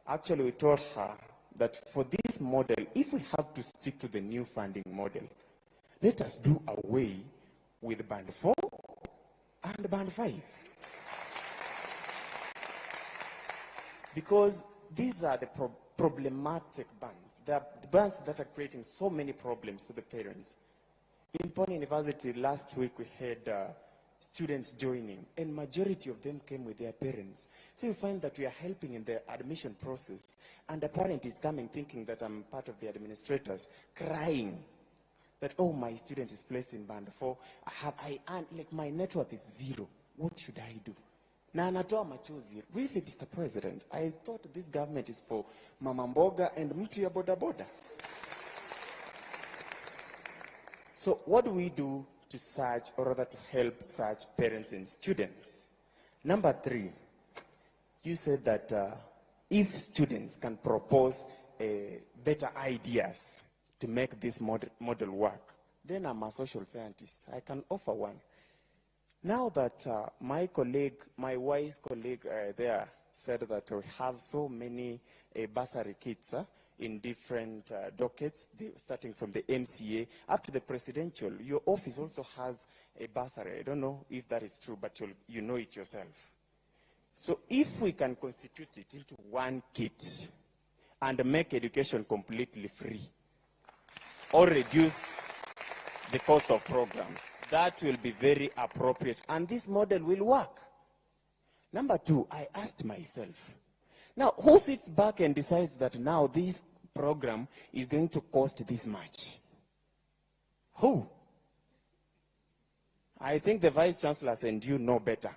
Actually, we told her that for this model, if we have to stick to the new funding model, let us do away with band 4 and band 5. Because these are the problematic bands. They are the bands that are creating so many problems to the parents. In Pony University last week, we had students joining, and majority of them came with their parents. So you find that we are helping in the admission process, and the parent is coming thinking that I'm part of the administrators, crying that, oh, my student is placed in band 4. Like my net worth is 0. What should I do? Na anatoa machozi. Really, Mr. President, I thought this government is for Mama Mboga and mtu ya Boda Boda. So what do we do to search, or rather to help such parents and students? Number 3, you said that if students can propose better ideas to make this model work, then I'm a social scientist. I can offer one. Now that my wise colleague there said that we have so many bursary kits in different dockets, starting from the MCA up to the presidential. Your office also has a bursary. I don't know if that is true, but you know it yourself. So if we can constitute it into one kit and make education completely free, or reduce the cost of programs, that will be very appropriate, and this model will work. Number 2, I asked myself, now who sits back and decides that now this program is going to cost this much? Who? I think the Vice Chancellors and you know better.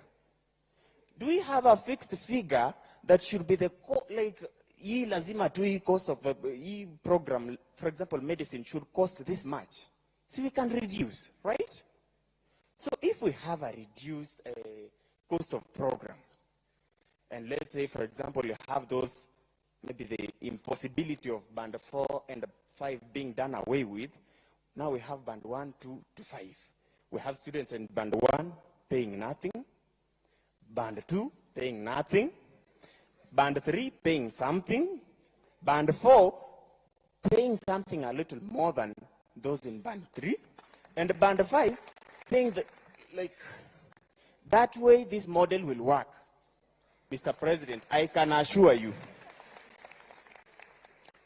Do we have a fixed figure that should be the, hii lazima tu hii cost of hii program, for example, medicine should cost this much? So we can reduce, right? So if we have a reduced cost of programs, and let's say, for example, you have those, maybe the impossibility of band 4 and 5 being done away with, now we have band 1, 2 to 5. We have students in band 1 paying nothing, band 2 paying nothing, band 3 paying something, band 4 paying something a little more than those in band 3, and band 5 paying that way this model will work. Mr. President, I can assure you.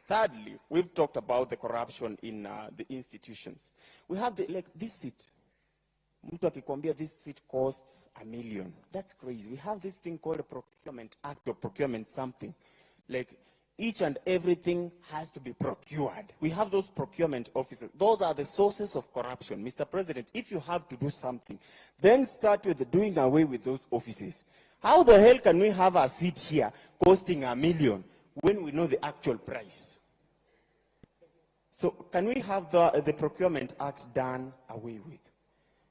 Thirdly, we've talked about the corruption in the institutions. We have this seat. Mtu akikwambia this seat costs $1 million. That's crazy. We have this thing called a procurement act or procurement something. Like each and everything has to be procured. We have those procurement officers. Those are the sources of corruption. Mr. President, if you have to do something, then start with doing away with those offices. How the hell can we have a seat here costing $1 million when we know the actual price? So can we have the procurement act done away with?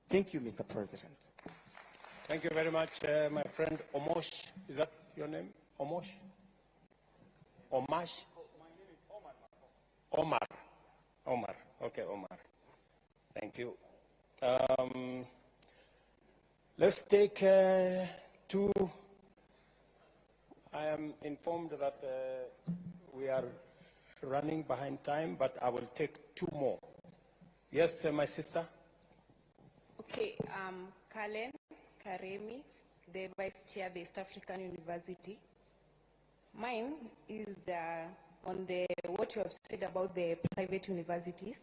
Thank you, Mr. President. Thank you very much, my friend Omosh. Is that your name? Omosh? Omash? My name is Omar. Omar. Okay, Omar. Thank you. Let's take 2. I am informed that we are running behind time, but I will take 2 more. Yes, my sister? Okay, Kalen Karemi, the Vice Chair of the East African University. Mine is on what you have said about the private universities.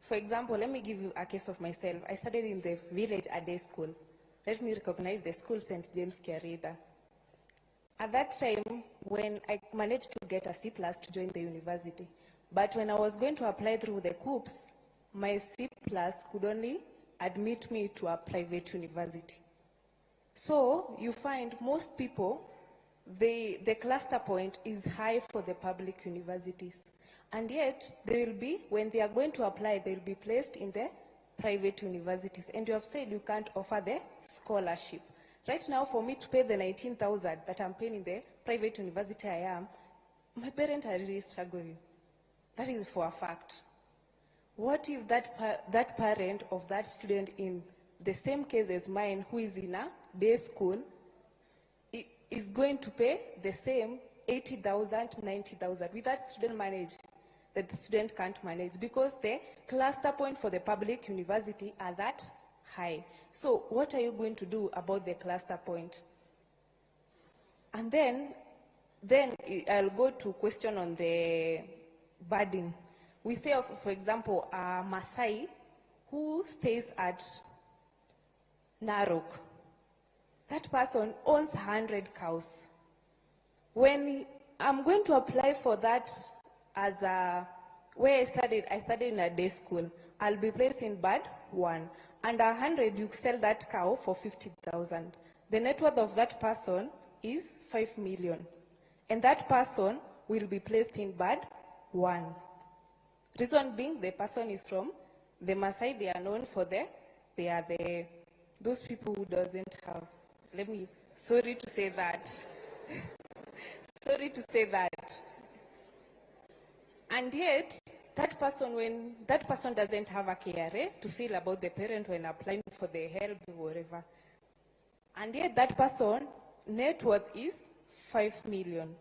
For example, let me give you a case of myself. I studied in the village a day school. Let me recognize the school St. James Kiarida. At that time, when I managed to get a C+ to join the university, but when I was going to apply through the COOPs, my C+ could only admit me to a private university. So you find most people, the cluster point is high for the public universities. And yet, they will be, when they are going to apply, they will be placed in the private universities. And you have said you can't offer the scholarship. Right now, for me to pay the 19,000 that I'm paying in the private university I am, my parents are really struggling. That is for a fact. What if that parent of that student in the same case as mine, who is in a day school, is going to pay the same 80,000, 90,000. With that student manage, that the student can't manage because the cluster point for the public university are that high. So what are you going to do about the cluster point? And then I'll go to question on the burden. We say, for example, a Maasai who stays at Narok. That person owns 100 cows. When I'm going to apply for that as where I studied in a day school, I'll be placed in band 1. Under 100, you sell that cow for 50,000. The net worth of that person is 5 million. And that person will be placed in band 1. Reason being, the person is from the Maasai. They are known for those people who doesn't have. Sorry to say that. Sorry to say that. And yet, when that person doesn't have a KRA to feel about the parent when applying for the help or whatever, and yet that person net worth is 5 million,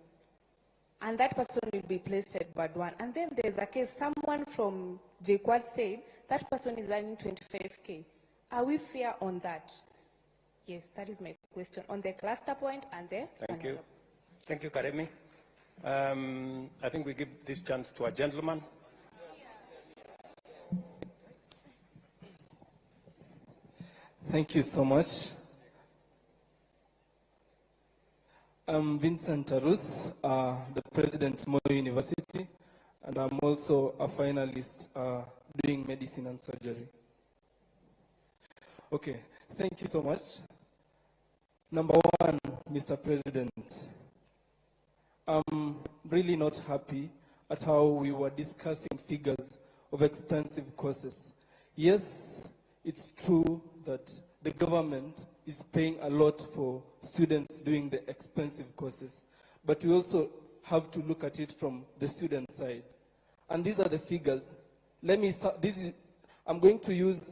and that person will be placed at band 1. And then there's a case, someone from JQuad said that person is earning 25K. Are we fair on that? Yes, that is my question on the cluster point and the... Thank you. Thank you, Karemi. I think we give this chance to a gentleman. Thank you so much. I'm Vincent Arus, the president of Moi University, and I'm also a finalist doing medicine and surgery. Okay, thank you so much. Number one, Mr. President, I'm really not happy at how we were discussing figures of expensive courses. Yes, it's true that the government is paying a lot for students doing the expensive courses, but we also have to look at it from the student side. And these are the figures. I'm going to use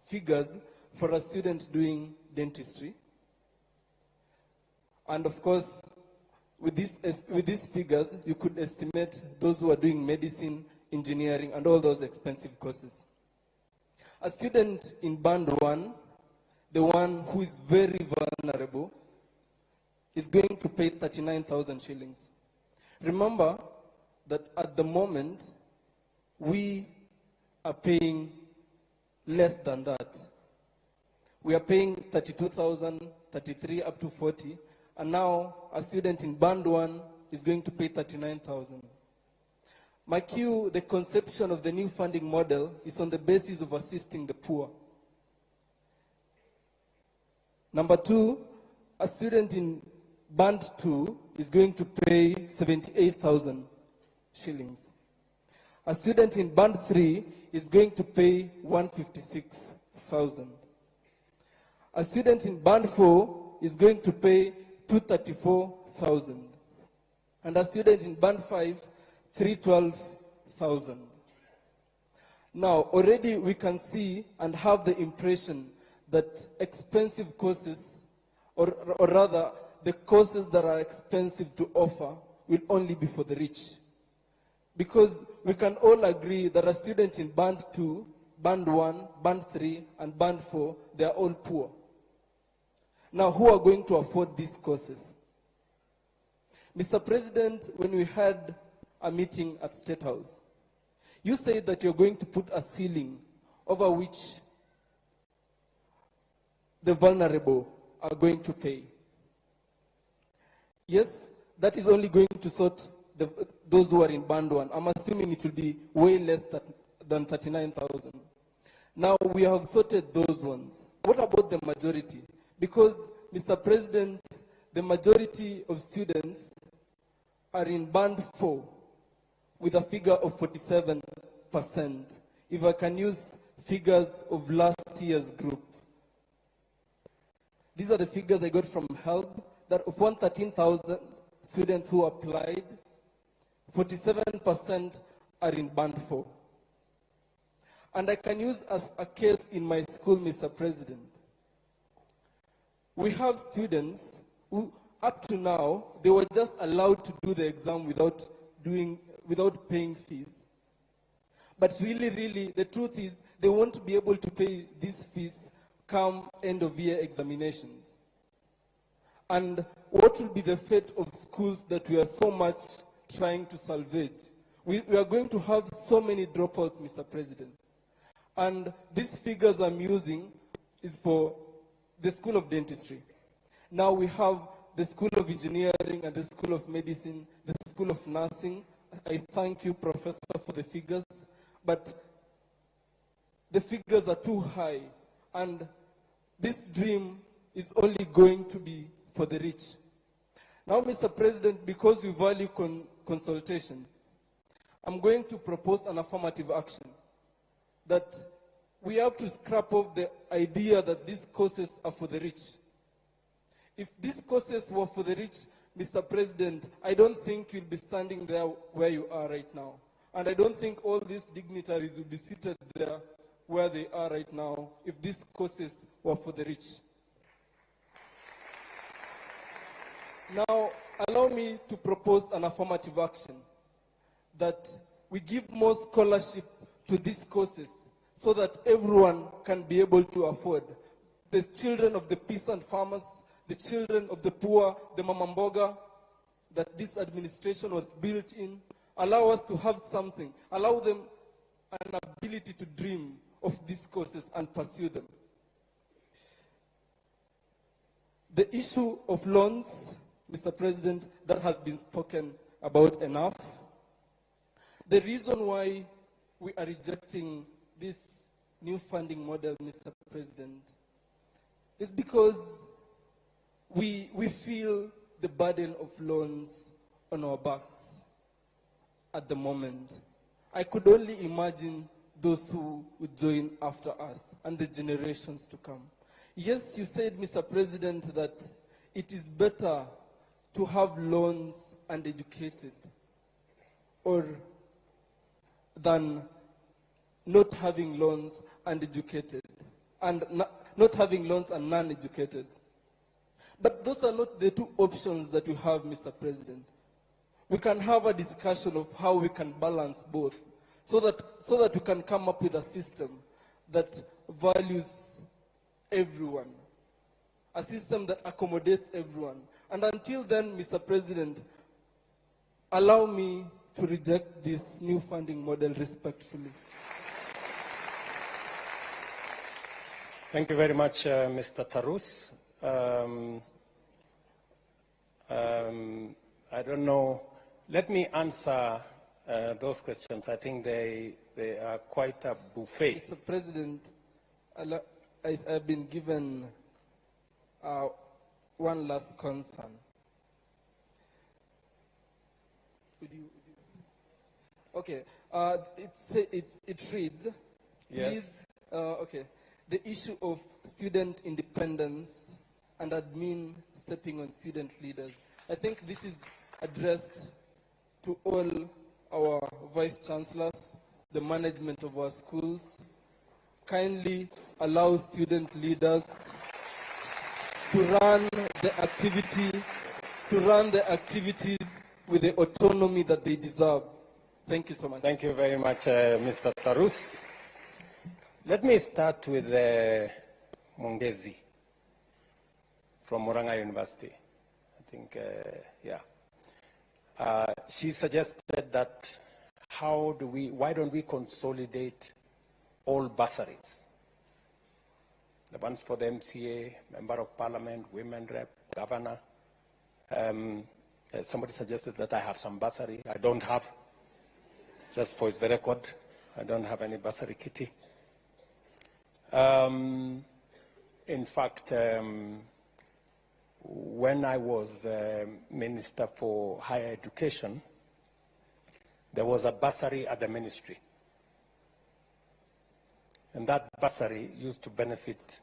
figures for a student doing dentistry. And of course, with these figures, you could estimate those who are doing medicine, engineering, and all those expensive courses. A student in band 1, the one who is very vulnerable, is going to pay 39,000 shillings. Remember that at the moment, we are paying less than that. We are paying 32,000, 33 up to 40, and now a student in band 1 is going to pay 39,000. My cue, the conception of the new funding model is on the basis of assisting the poor. Number 2, a student in band 2 is going to pay 78,000 shillings. A student in band 3 is going to pay 156,000. A student in band 4 is going to pay 234,000. And a student in band 5, 312,000. Now, already we can see and have the impression that expensive courses, or rather, the courses that are expensive to offer will only be for the rich. Because we can all agree that a student in band 2, band 1, band 3, and band 4, they are all poor. Now, who are going to afford these courses? Mr. President, when we had a meeting at State House, you said that you're going to put a ceiling over which the vulnerable are going to pay. Yes, that is only going to sort those who are in band 1. I'm assuming it will be way less than 39,000. Now, we have sorted those ones. What about the majority? Because, Mr. President, the majority of students are in band 4 with a figure of 47%. If I can use figures of last year's group. These are the figures I got from HELB, that of 113,000 students who applied, 47% are in band 4. And I can use as a case in my school, Mr. President. We have students who up to now, they were just allowed to do the exam without paying fees. But really, the truth is, they won't be able to pay these fees come end of year examinations. And what will be the fate of schools that we are so much trying to salvage? We are going to have so many dropouts, Mr. President. And these figures I'm using is for the School of Dentistry. Now we have the School of Engineering and the School of Medicine, the School of Nursing. I thank you, Professor, for the figures, but the figures are too high, and this dream is only going to be for the rich. Now, Mr. President, because we value consultation, I'm going to propose an affirmative action that we have to scrap off the idea that these courses are for the rich. If these courses were for the rich, Mr. President, I don't think you'll be standing there where you are right now. And I don't think all these dignitaries will be seated there where they are right now if these courses were for the rich. Now, allow me to propose an affirmative action that we give more scholarship to these courses so that everyone can be able to afford. The children of the peasant farmers, the children of the poor, the Mboga, that this administration was built in, allow us to have something, allow them an ability to dream of these courses and pursue them. The issue of loans, Mr. President, that has been spoken about enough. The reason why we are rejecting this new funding model, Mr. President, is because we feel the burden of loans on our backs at the moment. I could only imagine those who would join after us and the generations to come. Yes, you said, Mr. President, that it is better to have loans and educated or than not having loans and educated, and not having loans and non-educated. But those are not the two options that we have, Mr. President. We can have a discussion of how we can balance both so that we can come up with a system that values everyone, a system that accommodates everyone. And until then, Mr. President, allow me to reject this new funding model respectfully. Thank you very much, Mr. Tarus. I don't know. Let me answer those questions. I think they are quite a buffet. Mr. President, I've been given one last concern. Okay, it reads, yes. Please, okay, the issue of student independence and admin stepping on student leaders. I think this is addressed to all our vice chancellors, the management of our schools. Kindly allow student leaders to run the activities with the autonomy that they deserve. Thank you so much. Thank you very much, Mr. Tarus. Let me start with Mongezi from Murang'a University. I think, she suggested that why don't we consolidate all bursaries? The ones for the MCA, Member of Parliament, Women Rep, Governor. Somebody suggested that I have some bursary. I don't have. Just for the record, I don't have any bursary kitty. In fact, when I was Minister for Higher Education, there was a bursary at the ministry. And that bursary used to benefit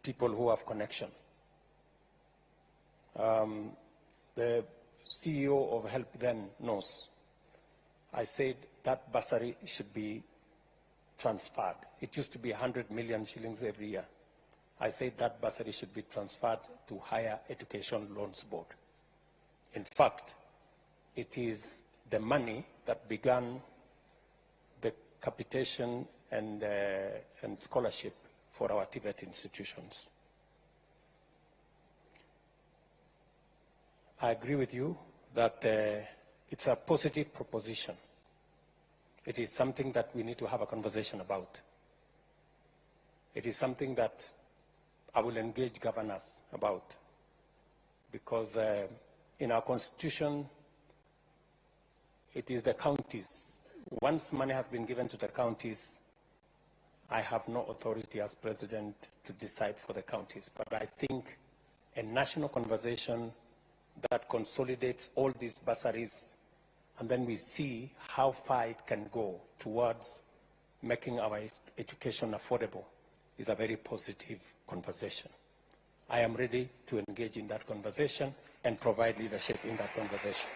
people who have connection. The CEO of Help then knows. I said that bursary should be transferred. It used to be 100 million shillings every year. I said that bursary should be transferred to Higher Education Loans Board. In fact, it is the money that began the capitation and scholarship for our Tibet institutions. I agree with you that it's a positive proposition. It is something that we need to have a conversation about. It is something that I will engage governors about, because in our constitution, it is the counties. Once money has been given to the counties, I have no authority as president to decide for the counties. But I think a national conversation that consolidates all these bursaries, and then we see how far it can go towards making our education affordable, is a very positive conversation. I am ready to engage in that conversation and provide leadership in that conversation.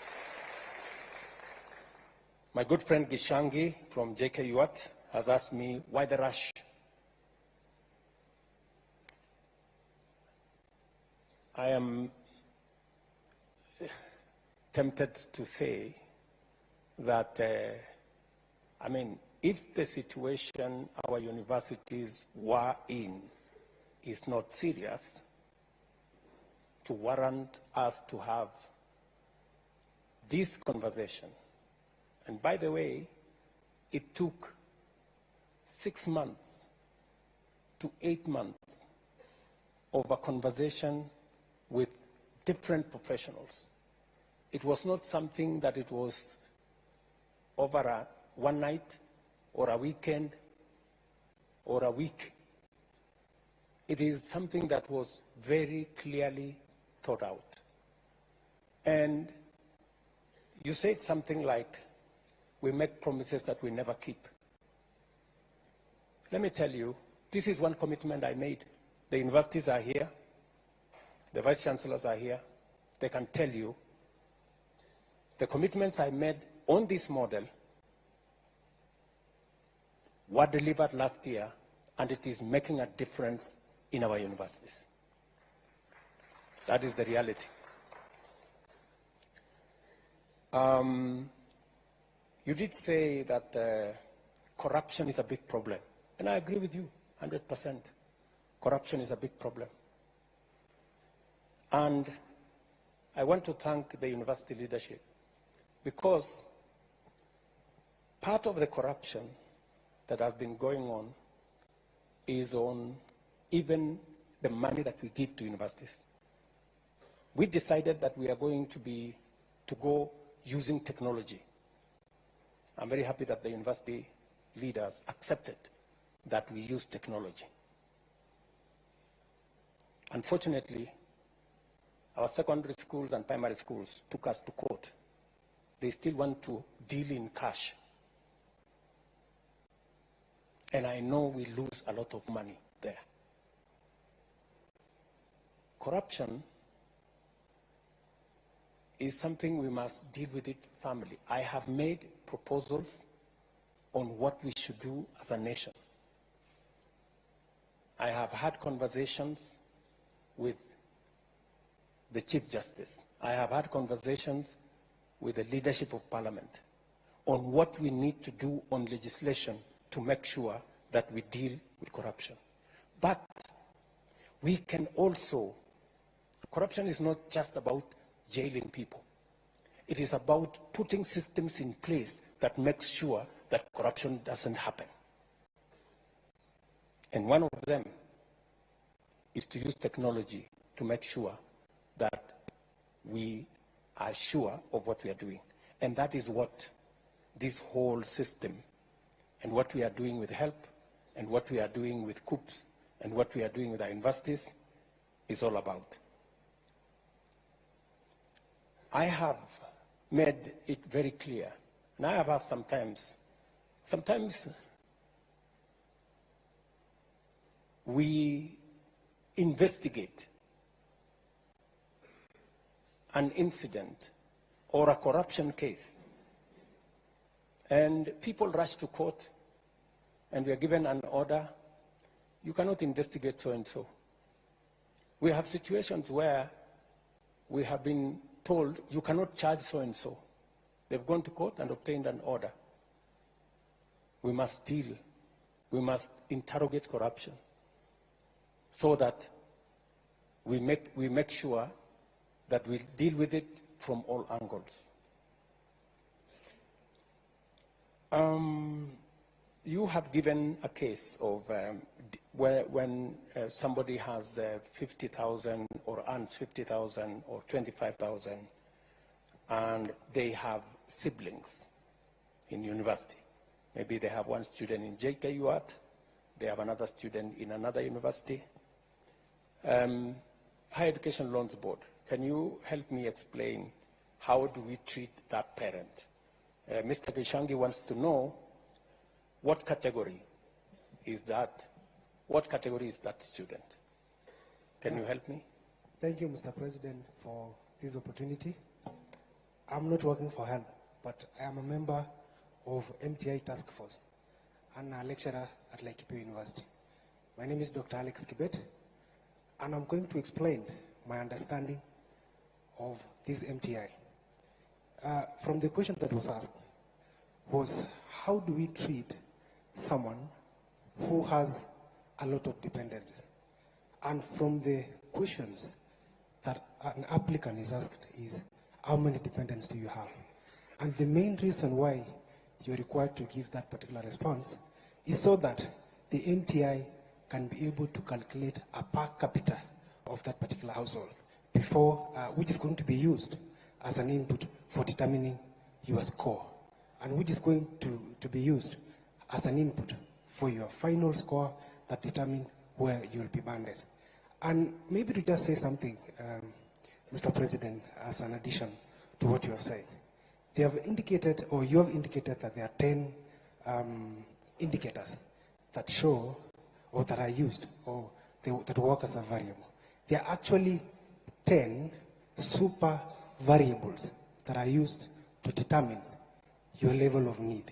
My good friend Gishangi from JKUAT has asked me, why the rush? I am tempted to say that, if the situation our universities were in is not serious to warrant us to have this conversation, and by the way, it took 6 months to 8 months of a conversation with different professionals. It was not something that it was over one night or a weekend or a week. It is something that was very clearly thought out. And you said something like, we make promises that we never keep. Let me tell you, this is one commitment I made. The universities are here. The vice chancellors are here. They can tell you the commitments I made on this model were delivered last year, and it is making a difference in our universities. That is the reality. You did say that corruption is a big problem, and I agree with you 100%. Corruption is a big problem. And I want to thank the university leadership, because part of the corruption that has been going on is on even the money that we give to universities. We decided that we are going to go using technology. I'm very happy that the university leaders accepted that we use technology. Unfortunately, our secondary schools and primary schools took us to court. They still want to deal in cash. And I know we lose a lot of money there. Corruption is something we must deal with it firmly. I have made proposals on what we should do as a nation. I have had conversations with the Chief Justice. I have had conversations with the leadership of Parliament on what we need to do on legislation to make sure that we deal with corruption. But we can also, corruption is not just about jailing people. It is about putting systems in place that make sure that corruption doesn't happen. And one of them is to use technology to make sure that we are sure of what we are doing. And that is what this whole system and what we are doing with HELP and what we are doing with COOPS and what we are doing with our universities is all about. I have made it very clear, and I have asked sometimes we investigate an incident or a corruption case, and people rush to court, and we are given an order. You cannot investigate so-and-so. We have situations where we have been told you cannot charge so-and-so. They've gone to court and obtained an order. We must deal, we must interrogate corruption so that we make sure that we deal with it from all angles. You have given a case of when somebody has 50,000 or earns 50,000 or 25,000 and they have siblings in university. Maybe they have one student in JKUAT, they have another student in another university. Higher Education Loans Board, can you help me explain how do we treat that parent? Mr. Gishangi wants to know what category is that student? Can you help me? Thank you, Mr. President, for this opportunity. I'm not working for HELP, but I am a member of MTI Task Force and a lecturer at Laikipia University. My name is Dr. Alex Kibet, and I'm going to explain my understanding of this MTI. From the question that was asked was, how do we treat someone who has a lot of dependencies? And from the questions that an applicant is asked is, how many dependents do you have? And the main reason why you're required to give that particular response is so that the MTI can be able to calculate a per capita of that particular household before, which is going to be used as an input for determining your score, and which is going to be used as an input for your final score that determines where you will be banded. And maybe to just say something, Mr. President, as an addition to what you have said. They have indicated, or you have indicated, that there are 10 indicators that show, or that are used, or that work as a variable. There are actually 10 super variables that are used to determine your level of need.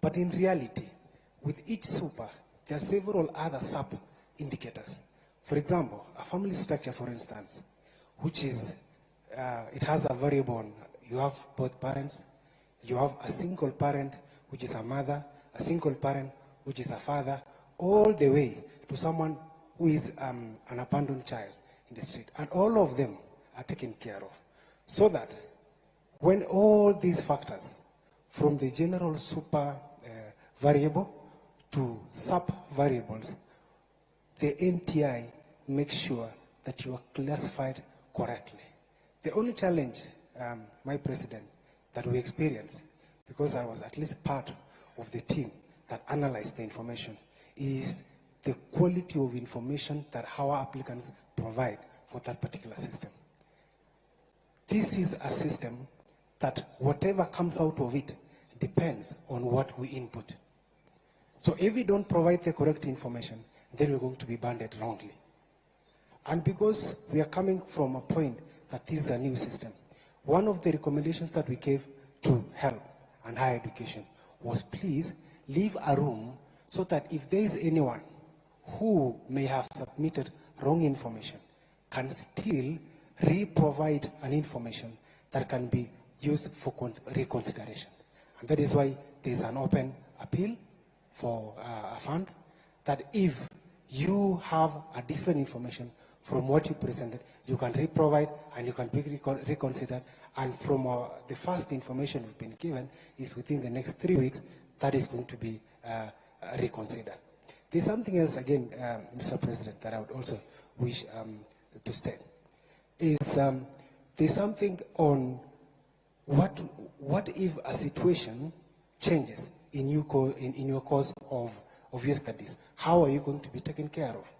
But in reality, with each super, there are several other sub-indicators. For example, a family structure, for instance, which is, it has a variable on, you have both parents, you have a single parent, which is a mother, a single parent, which is a father, all the way to someone who is an abandoned child in the street. And all of them are taken care of. So that when all these factors, from the general super variable to sub-variables, the NTI makes sure that you are classified correctly. The only challenge, my president, that we experience, because I was at least part of the team that analyzed the information, is the quality of information that our applicants provide for that particular system. This is a system that whatever comes out of it depends on what we input. So if we don't provide the correct information, then we're going to be banded wrongly. And because we are coming from a point that this is a new system, one of the recommendations that we gave to HELP and higher education was, please leave a room so that if there is anyone who may have submitted wrong information, can still re-provide an information that can be used for reconsideration. And that is why there is an open appeal for a fund, that if you have a different information from what you presented, you can re-provide and you can be reconsidered. And from the first information we've been given is within the next 3 weeks, that is going to be reconsidered. There's something else, again, Mr. President, that I would also wish to state. Is there's something on what if a situation changes in your course of your studies? How are you going to be taken care of?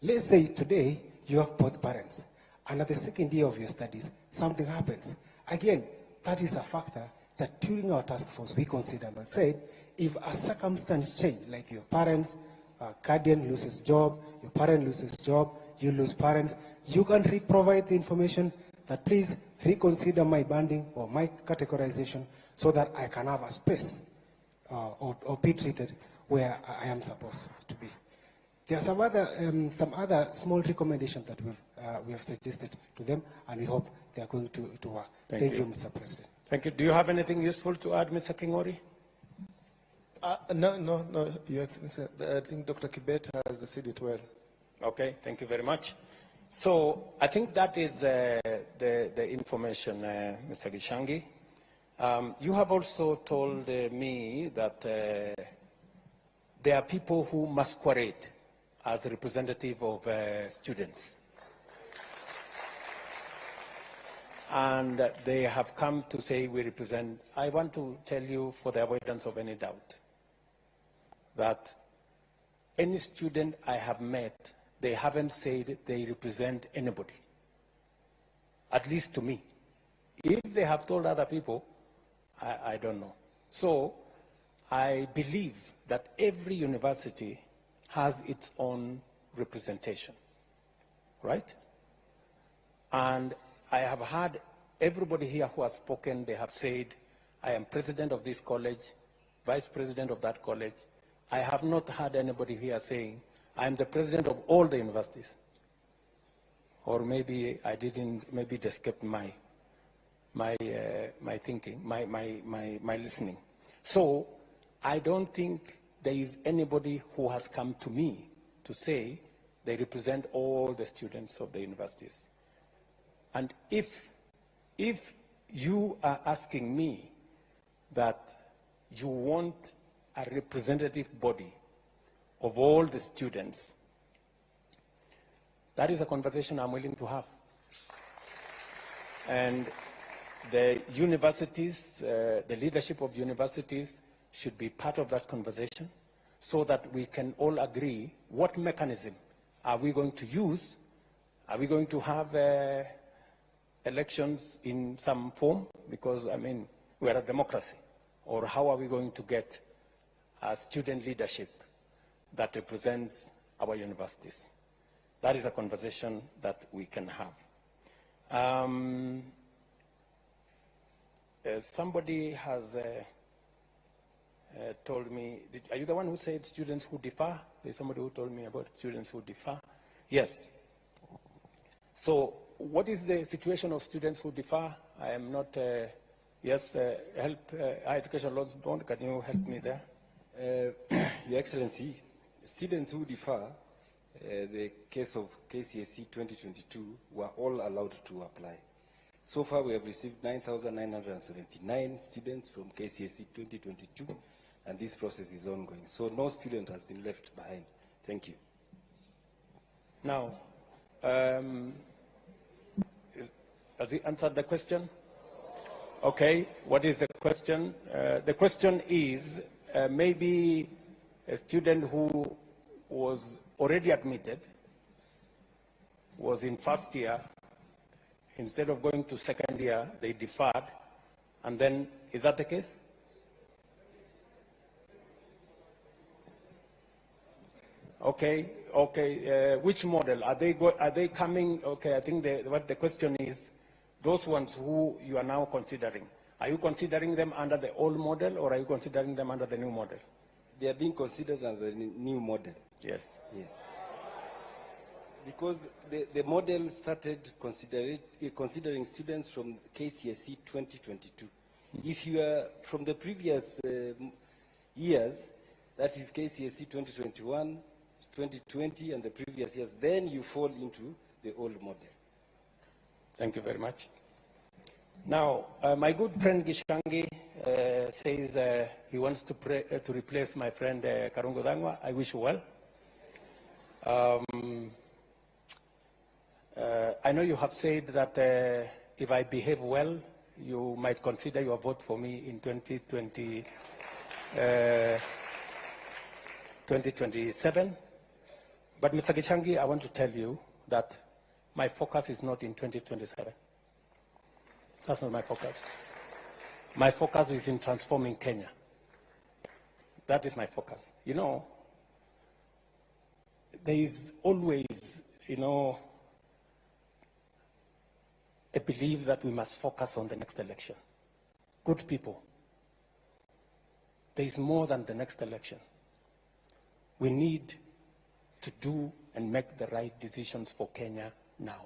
Let's say today you have both parents, and at the second year of your studies, something happens. Again, that is a factor that during our task force we considered and said, if a circumstance change, like your parents, guardian loses job, your parent loses job, you lose parents, you can re-provide the information that please reconsider my banding or my categorization so that I can have a space or be treated where I am supposed to be. There are some other small recommendations that we've we have suggested to them, and we hope they are going to work. Thank you, Mr. President. Thank you. Do you have anything useful to add, Mr. Kingori? No, Your Excellency. I think Dr. Kibet has said it well. Okay, thank you very much. So I think that is the information, Mr. Gishangi. You have also told me that there are people who masquerade as representative of students. And they have come to say we represent. I want to tell you, for the avoidance of any doubt, that any student I have met, they haven't said they represent anybody, at least to me. If they have told other people, I don't know. So I believe that every university has its own representation, right? And I have heard everybody here who has spoken, they have said, I am president of this college, vice president of that college. I have not heard anybody here saying, I am the president of all the universities. Or maybe I didn't, maybe it escaped my thinking, my listening. So I don't think there is anybody who has come to me to say they represent all the students of the universities. And if you are asking me that you want a representative body of all the students, that is a conversation I'm willing to have. And the universities, the leadership of universities should be part of that conversation so that we can all agree what mechanism are we going to use. Are we going to have elections in some form? Because, I mean, we are a democracy. Or how are we going to get a student leadership that represents our universities? That is a conversation that we can have. Somebody has told me, are you the one who said students who differ? There's somebody who told me about students who differ. Yes. So what is the situation of students who differ? I am not, yes, Higher Education Laws Bond, can you help me there? Your Excellency, students who differ, the case of KCSE 2022, were all allowed to apply. So far, we have received 9,979 students from KCSE 2022, and this process is ongoing. So no student has been left behind. Thank you. Now, has he answered the question? Okay, what is the question? The question is, maybe a student who was already admitted, was in first year, instead of going to second year, they deferred, and then, is that the case? Okay, okay, which model? Are they coming, okay, I think what the question is, those ones who you are now considering, are you considering them under the old model, or are you considering them under the new model? They are being considered under the new model. Yes. Yeah. Because the model started considering students from KCSE 2022. If you are from the previous years, that is KCSE 2021, 2020, and the previous years, then you fall into the old model. Thank you very much. Now, my good friend Gishangi says he wants to replace my friend Karungo Dangwa. I wish you well. I know you have said that if I behave well, you might consider your vote for me in 2027. But Mr. Gishangi, I want to tell you that my focus is not in 2027. That's not my focus. My focus is in transforming Kenya. That is my focus. You know, there is always, you know, a belief that we must focus on the next election. Good people, there is more than the next election. We need to do and make the right decisions for Kenya now.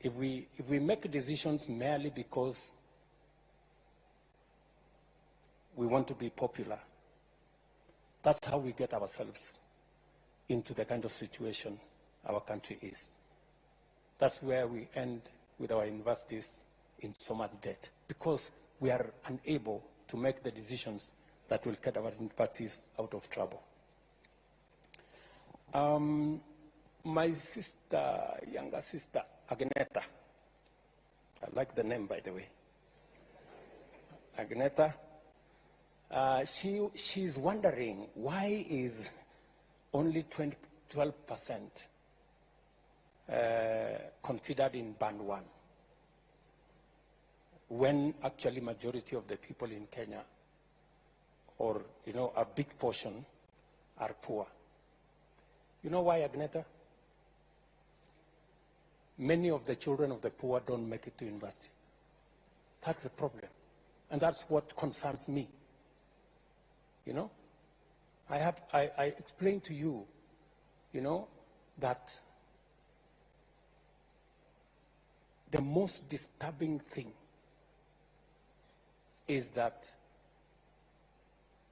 if we make decisions merely because we want to be popular, that's how we get ourselves into the kind of situation our country is. That's where we end with our universities in so much debt, because we are unable to make the decisions that will get our universities out of trouble. My sister, younger sister, Agneta, I like the name, by the way. Agneta, she's wondering why is only 12% considered in band 1, when actually majority of the people in Kenya, or a big portion, are poor. You know why, Agneta? Many of the children of the poor don't make it to university. That's the problem. And that's what concerns me. I explained to you, that the most disturbing thing is that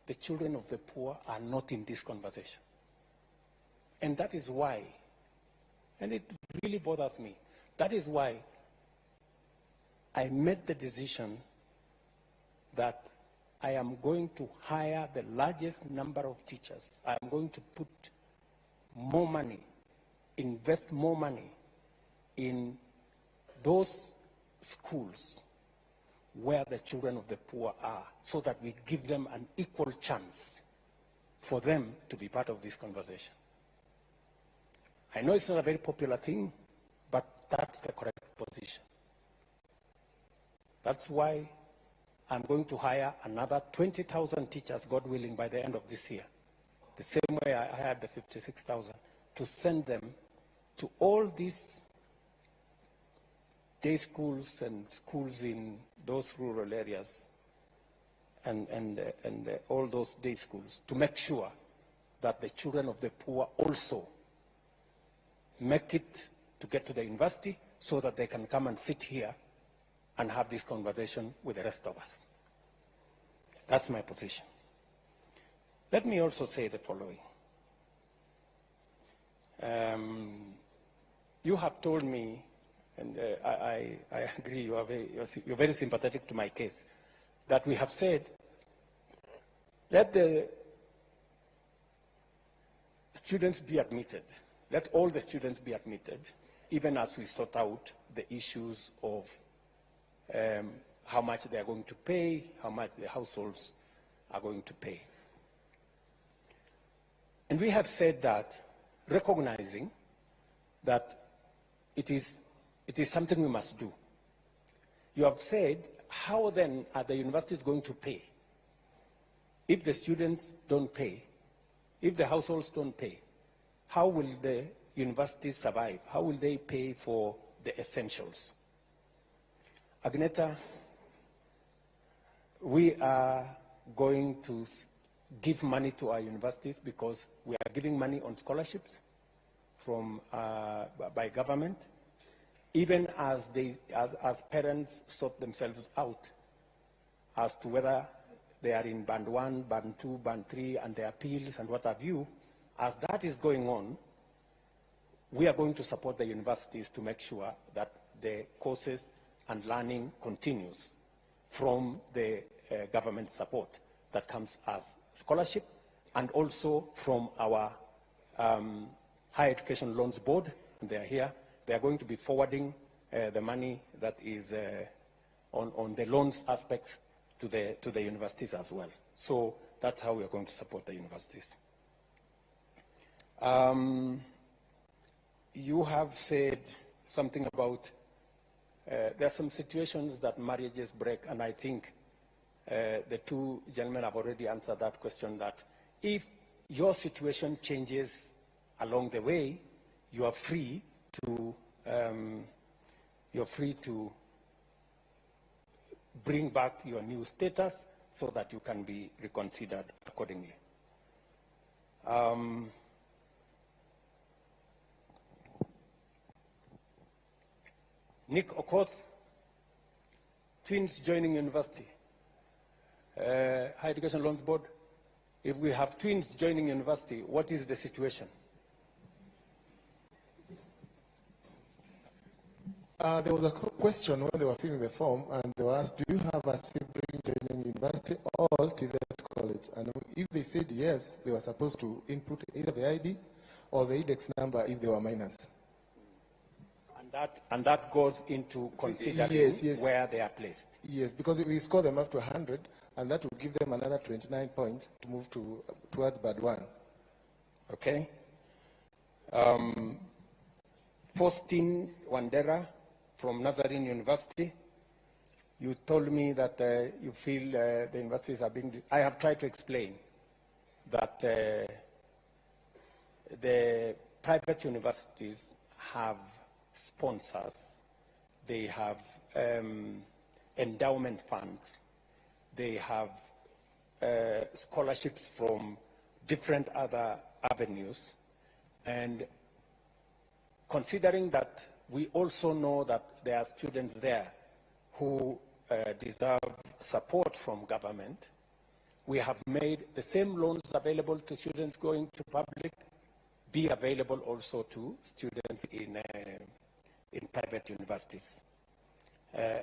the children of the poor are not in this conversation. And that is why, and it really bothers me, that is why I made the decision that I am going to hire the largest number of teachers. I am going to put more money, invest more money in those schools where the children of the poor are, so that we give them an equal chance for them to be part of this conversation. I know it's not a very popular thing, but that's the correct position. That's why I'm going to hire another 20,000 teachers, God willing, by the end of this year. The same way I hired the 56,000, to send them to all these day schools and schools in those rural areas and all those day schools, to make sure that the children of the poor also make it to get to the university, so that they can come and sit here and have this conversation with the rest of us. That's my position. Let me also say the following. You have told me, and I agree, you're very sympathetic to my case, that we have said, let the students be admitted. Let all the students be admitted, even as we sort out the issues of how much they are going to pay, how much the households are going to pay. And we have said that, recognizing that it is something we must do. You have said, how then are the universities going to pay? If the students don't pay, if the households don't pay, how will the universities survive? How will they pay for the essentials? Agneta, we are going to give money to our universities, because we are giving money on scholarships from by government, even as parents sort themselves out as to whether they are in band 1, band 2, band 3, and the appeals and what have you. As that is going on, we are going to support the universities to make sure that the courses and learning continues from the government support that comes as scholarship, and also from our Higher Education Loans Board. They are here. They are going to be forwarding the money that is on the loans aspects to the universities as well. So that's how we are going to support the universities. You have said something about there are some situations that marriages break, and I think the two gentlemen have already answered that question, that if your situation changes along the way, you are free to bring back your new status so that you can be reconsidered accordingly. Nick Okoth, twins joining university. Higher Education Loans Board, if we have twins joining university, what is the situation? There was a question when they were filling the form, and they were asked, do you have a sibling joining university or TVET college? And if they said yes, they were supposed to input either the ID or the index number if they were minors. And that goes into considering yes. where they are placed. Yes, because we score them up to 100, and that will give them another 29 points to move towards Band 1. Okay. Faustin Wandera from Nazarene University. You told me that you feel the universities are being... I have tried to explain that the private universities have sponsors, they have endowment funds, they have scholarships from different other avenues, and considering that we also know that there are students there who deserve support from government, we have made the same loans available to students going to public be available also to students in private universities.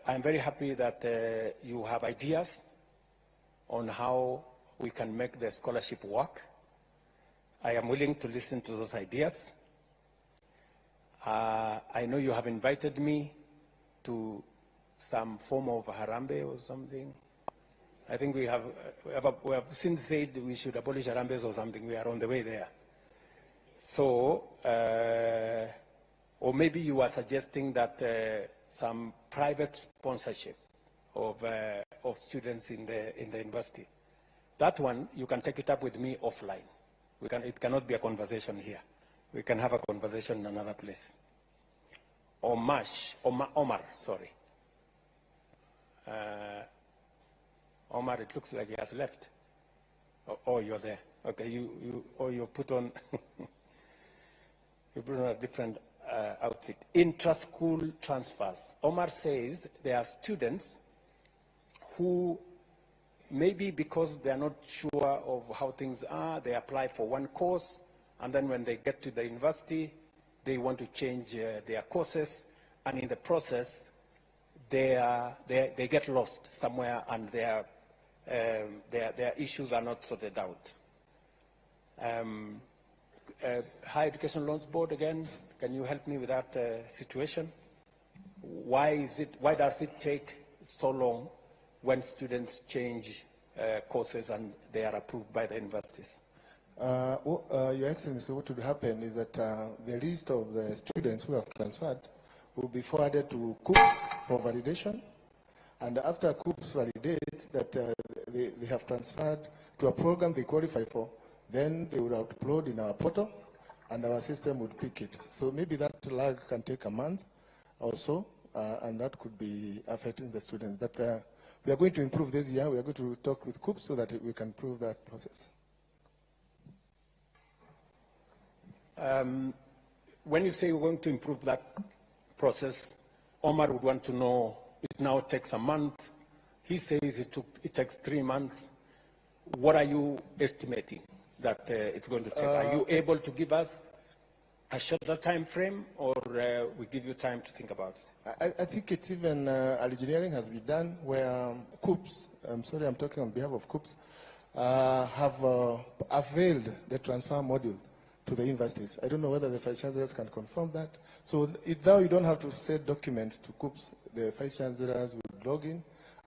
I'm very happy that you have ideas on how we can make the scholarship work. I am willing to listen to those ideas. I know you have invited me to some form of harambe or something. I think we have since said we should abolish harambes or something. We are on the way there. So, or maybe you are suggesting that some private sponsorship of students in the university. That one, you can take it up with me offline. It cannot be a conversation here. We can have a conversation in another place. Omar, sorry. Omar, it looks like he has left. Oh, you're there. Okay, you put on, you put on a different outfit. Intra-school transfers. Omar says there are students who maybe because they are not sure of how things are, they apply for one course, and then when they get to the university, they want to change their courses, and in the process, they get lost somewhere, and their issues are not sorted out. Higher Education Loans Board, again, can you help me with that situation? Why does it take so long when students change courses and they are approved by the universities? Your Excellency, what would happen is that the list of the students who have transferred will be forwarded to COOPS for validation, and after COOPS validates that they have transferred to a program they qualify for, then they would upload in our portal, and our system would pick it. So maybe that lag can take a month or so, and that could be affecting the students. But we are going to improve this year. We are going to talk with COOPS so that we can improve that process. When you say we're going to improve that process, Omar would want to know, it now takes a month. He says it takes 3 months. What are you estimating that it's going to take? Are you able to give us a shorter time frame, or we give you time to think about it? I think it's even engineering has been done where COOPS, I'm sorry, I'm talking on behalf of COOPS, have availed the transfer module to the universities. I don't know whether the vice chancellors can confirm that. So now you don't have to send documents to COOPS. The vice chancellors will log in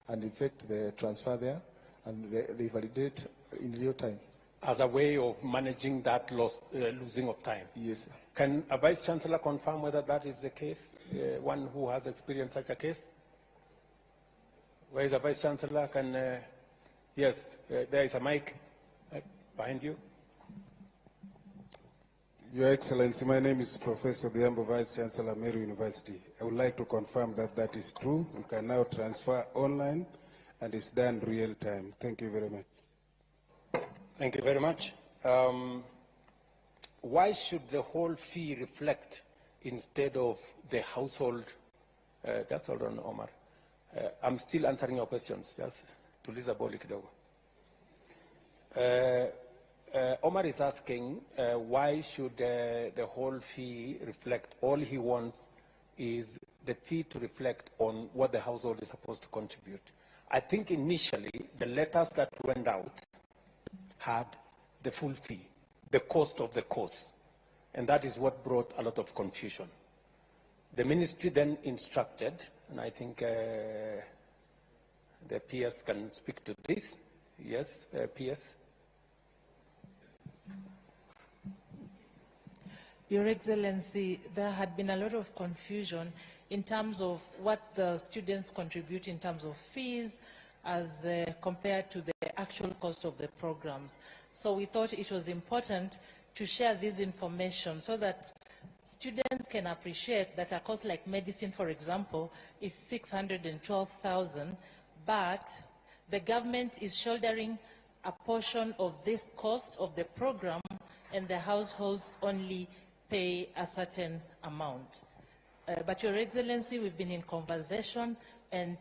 and effect the transfer there, and they validate in real time. As a way of managing that losing of time? Yes, sir. Can a vice chancellor confirm whether that is the case, one who has experienced such a case? Where is the vice chancellor? Yes, there is a mic behind you. Your Excellency, my name is Professor Biambo, Vice Chancellor, Meru University. I would like to confirm that that is true. We can now transfer online, and it's done real time. Thank you very much. Thank you very much. Why should the whole fee reflect instead of the household Just hold on, Omar. I'm still answering your questions. Just tuliza boli kidogo. Omar is asking why should the whole fee reflect, all he wants is the fee to reflect on what the household is supposed to contribute. I think initially the letters that went out had the full fee, the cost of the course, and that is what brought a lot of confusion. The ministry then instructed, and I think the PS can speak to this. Yes, PS? Your Excellency, there had been a lot of confusion in terms of what the students contribute in terms of fees as compared to the actual cost of the programs. So we thought it was important to share this information so that students can appreciate that a course like medicine, for example, is 612,000, but the government is shouldering a portion of this cost of the program, and the households only pay a certain amount. But Your Excellency, we've been in conversation, and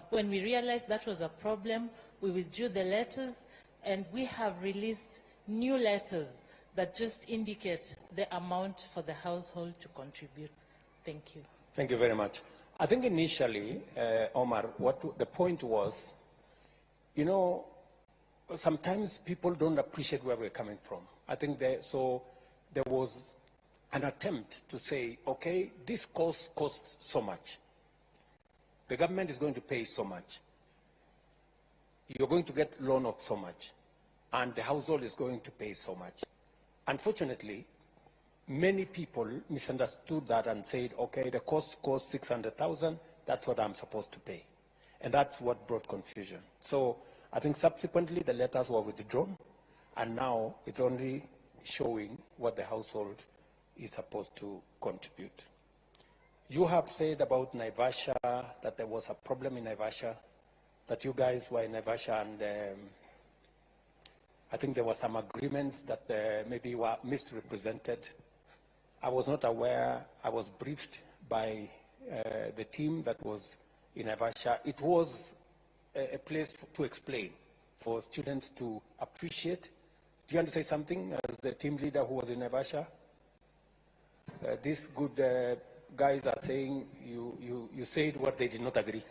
when we realized that was a problem, we withdrew the letters, and we have released new letters that just indicate the amount for the household to contribute. Thank you. Thank you very much. I think initially, Omar, what the point was, you know, sometimes people don't appreciate where we're coming from. I think so there was an attempt to say, okay, this course costs so much. The government is going to pay so much. You're going to get loan of so much. And the household is going to pay so much. Unfortunately, many people misunderstood that and said, okay, the cost costs 600,000, that's what I'm supposed to pay. And that's what brought confusion. So I think subsequently the letters were withdrawn, and now it's only showing what the household is supposed to contribute. You have said about Naivasha that there was a problem in Naivasha, that you guys were in Naivasha, and I think there were some agreements that maybe were misrepresented. I was not aware. I was briefed by the team that was in Naivasha. It was a place to explain, for students to appreciate. Do you want to say something as the team leader who was in Naivasha? These good guys are saying you said what they did not agree.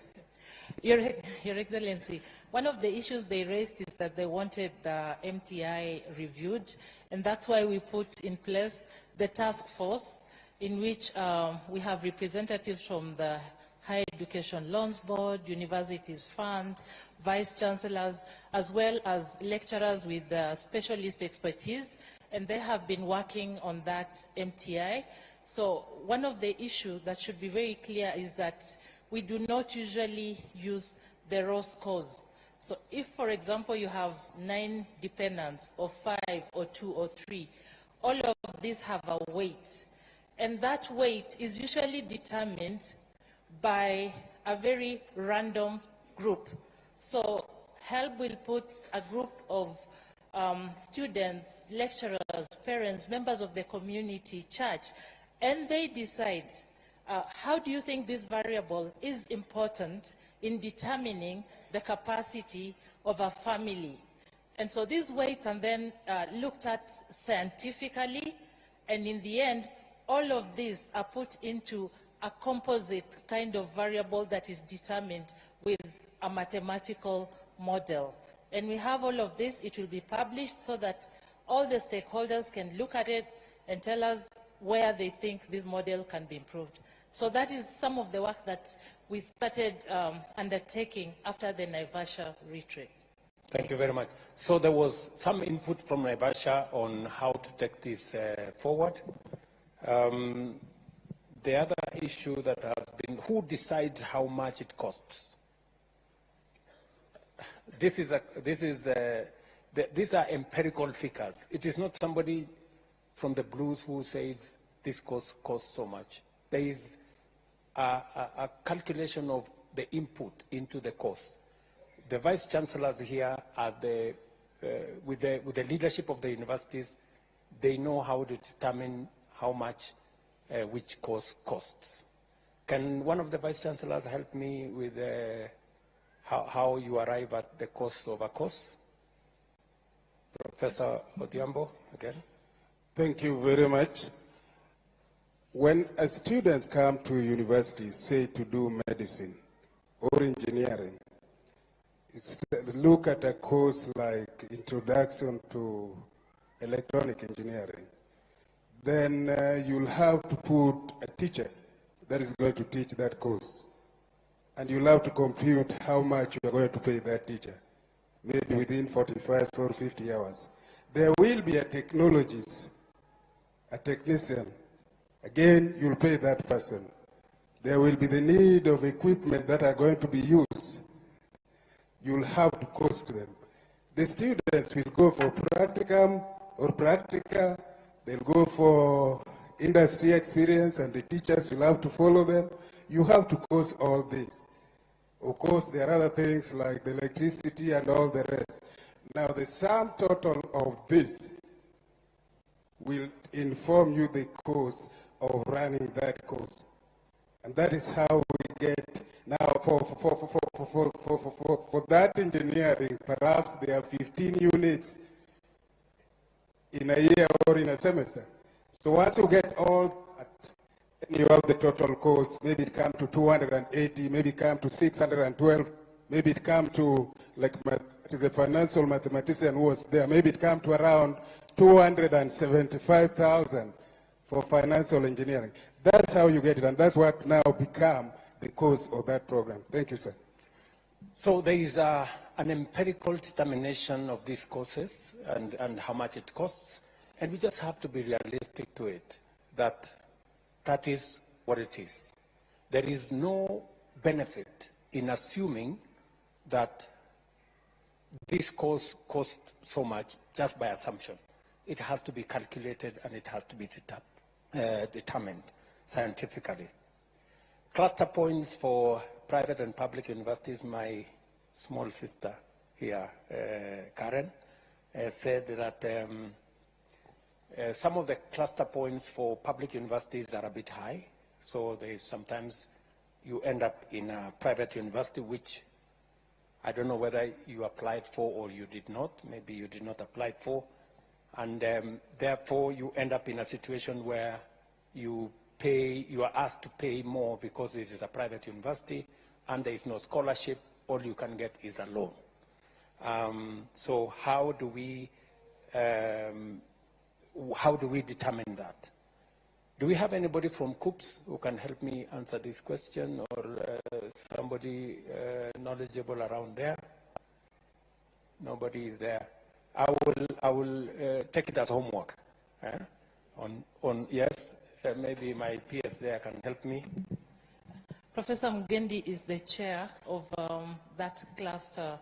Your Excellency, one of the issues they raised is that they wanted the MTI reviewed, and that's why we put in place the task force in which we have representatives from the Higher Education Loans Board, Universities Fund, Vice Chancellors, as well as lecturers with specialist expertise, and they have been working on that MTI. So one of the issues that should be very clear is that we do not usually use the raw scores. So if, for example, you have 9 dependents, or 5, or 2, or 3, all of these have a weight. And that weight is usually determined by a very random group. So HELB will put a group of students, lecturers, parents, members of the community, church, and they decide how do you think this variable is important in determining the capacity of a family. And so these weights are then looked at scientifically, and in the end, all of these are put into a composite kind of variable that is determined with a mathematical model. And we have all of this. It will be published so that all the stakeholders can look at it and tell us where they think this model can be improved. So that is some of the work that we started undertaking after the Naivasha retreat. Thank you very much. So there was some input from Naivasha on how to take this forward. The other issue that has been, who decides how much it costs? These are empirical figures. It is not somebody from the blues who says this costs so much. There is a calculation of the input into the cost. The vice chancellors here are with the leadership of the universities. They know how to determine how much which course costs. Can one of the vice chancellors help me with how you arrive at the cost of a course? Professor Odhiambo, again. Thank you very much. When a student comes to university, say to do medicine or engineering, look at a course like Introduction to Electronic Engineering, then you'll have to put a teacher that is going to teach that course. And you'll have to compute how much you are going to pay that teacher, maybe within 45 or 50 hours. There will be a technologist, a technician. Again, you'll pay that person. There will be the need of equipment that are going to be used. You'll have to cost them. The students will go for practicum or practica. They'll go for industry experience, and the teachers will have to follow them. You have to cost all this. Of course, there are other things like the electricity and all the rest. Now, the sum total of this will inform you the cost of running that course. And that is how we get, now for that engineering, perhaps there are 15 units in a year or in a semester. So once you get all that, you have the total cost, maybe it comes to 280, maybe it comes to 612, maybe it comes to, like it is a financial mathematician who was there, maybe it comes to around 275,000 for financial engineering. That's how you get it, and that's what now become the cost of that program. Thank you, sir. So there is an empirical determination of these courses and how much it costs, and we just have to be realistic to it, that that is what it is. There is no benefit in assuming that this course costs so much just by assumption. It has to be calculated and it has to be determined scientifically. Cluster points for private and public universities, my small sister here, Karen, said that some of the cluster points for public universities are a bit high, so sometimes you end up in a private university, which I don't know whether you applied for or you did not. Maybe you did not apply for, and therefore you end up in a situation where you are asked to pay more because this is a private university and there is no scholarship. All you can get is a loan. So how do we determine that? Do we have anybody from COOPS who can help me answer this question, or somebody knowledgeable around there? Nobody is there. I will take it as homework. Yes, maybe my PS there can help me. Professor Mugendi is the chair of that cluster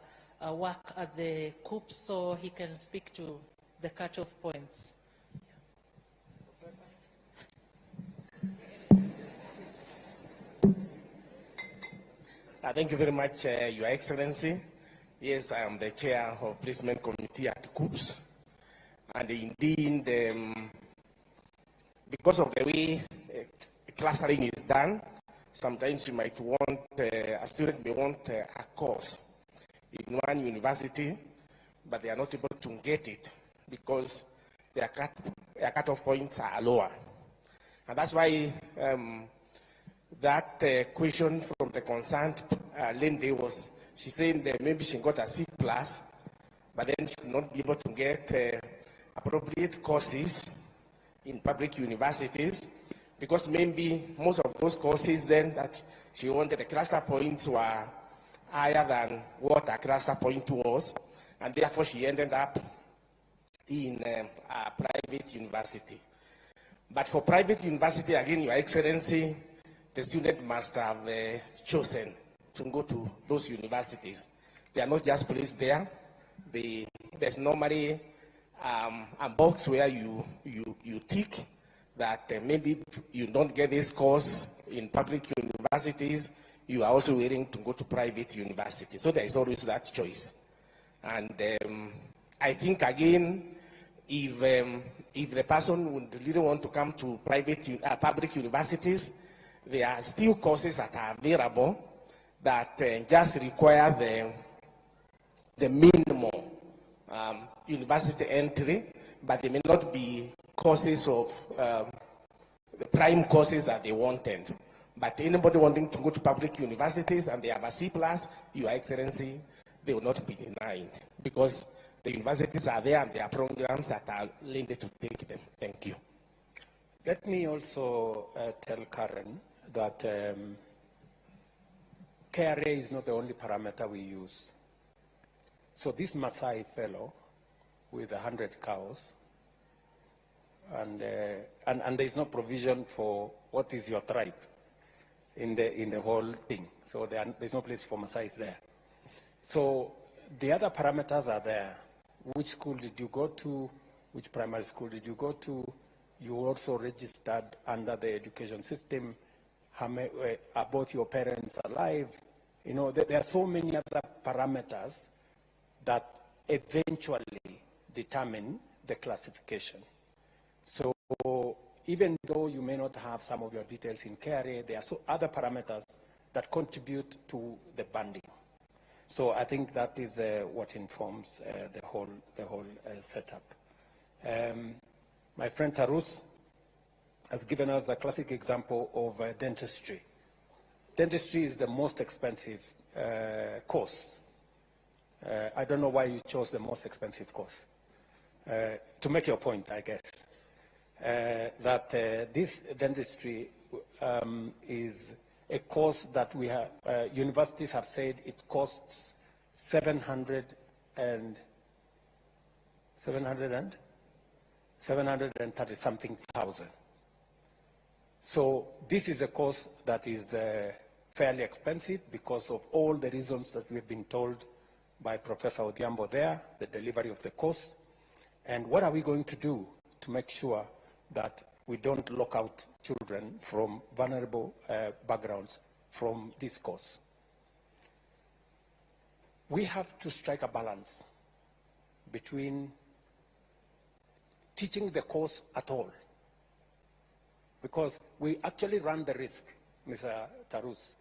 work at the COOPS, so he can speak to the cutoff points. Thank you very much, Your Excellency. Yes, I am the chair of placement committee at COOPS. And indeed, because of the way clustering is done, sometimes you might want, a student may want a course in one university, but they are not able to get it because their cutoff points are lower. And that's why that question from the concerned lady was, she said that maybe she got a C+, but then she could not be able to get appropriate courses in public universities, because maybe most of those courses then that she wanted, the cluster points were higher than what a cluster point was, and therefore she ended up in a private university. But for private university, again, Your Excellency, the student must have chosen to go to those universities. They are not just placed there. There's normally a box where you tick that maybe you don't get this course in public universities, you are also willing to go to private universities. So there is always that choice. And I think, again, if the person would really want to come to public universities, there are still courses that are available that just require the minimum university entry, but they may not be courses of the prime courses that they wanted. But anybody wanting to go to public universities and they have a C+, Your Excellency, they will not be denied because the universities are there and there are programs that are linked to take them. Thank you. Let me also tell Karen that KRA is not the only parameter we use. So this Maasai fellow with 100 cows, and there is no provision for what is your tribe in the whole thing. So there's no place for Maasais there. So the other parameters are there. Which school did you go to? Which primary school did you go to? You also registered under the education system. Are both your parents alive? You know, there are so many other parameters that eventually determine the classification. So even though you may not have some of your details in KRA, there are other parameters that contribute to the banding. So I think that is what informs the whole setup. My friend Tarus has given us a classic example of dentistry. Dentistry is the most expensive course. I don't know why you chose the most expensive course. To make your point, I guess, that this dentistry is a course that we have, universities have said it costs 730 something thousand. So this is a course that is fairly expensive because of all the reasons that we've been told by Professor Odhiambo there, the delivery of the course. And what are we going to do to make sure that we don't lock out children from vulnerable backgrounds from this course? We have to strike a balance between teaching the course at all, because we actually run the risk, Mr. Tarus,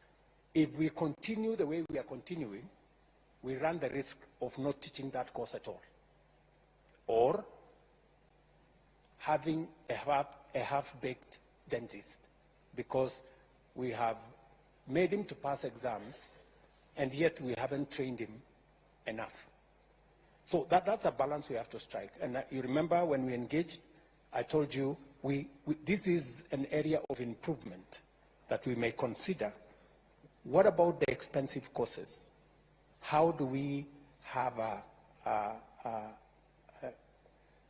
if we continue the way we are continuing, we run the risk of not teaching that course at all, or having a half-baked dentist, because we have made him to pass exams, and yet we haven't trained him enough. So that's a balance we have to strike. And you remember when we engaged, I told you this is an area of improvement that we may consider. What about the expensive courses? How do we have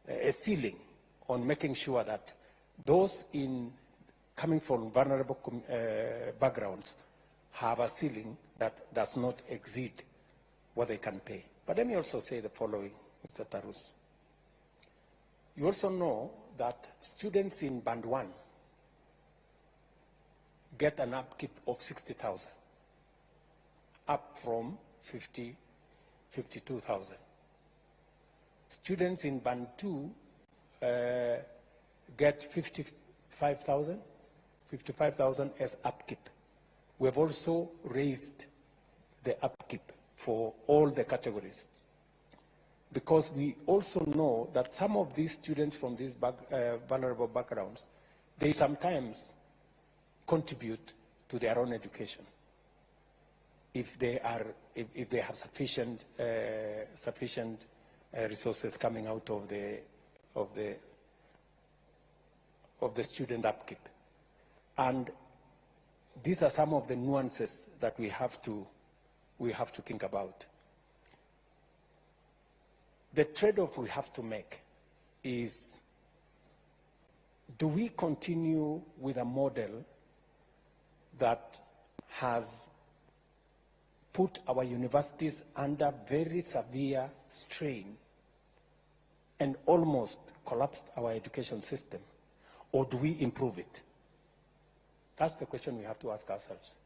a ceiling on making sure that those coming from vulnerable backgrounds have a ceiling that does not exceed what they can pay? But let me also say the following, Mr. Tarus. You also know that students in Band 1 get an upkeep of 60,000, up from 52,000. Students in Band 2 get 55,000 as upkeep. We have also raised the upkeep for all the categories, because we also know that some of these students from these vulnerable backgrounds, they sometimes contribute to their own education if they have sufficient resources coming out of the student upkeep. And these are some of the nuances that we have to think about. The trade-off we have to make is, do we continue with a model that has put our universities under very severe strain and almost collapsed our education system, or do we improve it? That's the question we have to ask ourselves.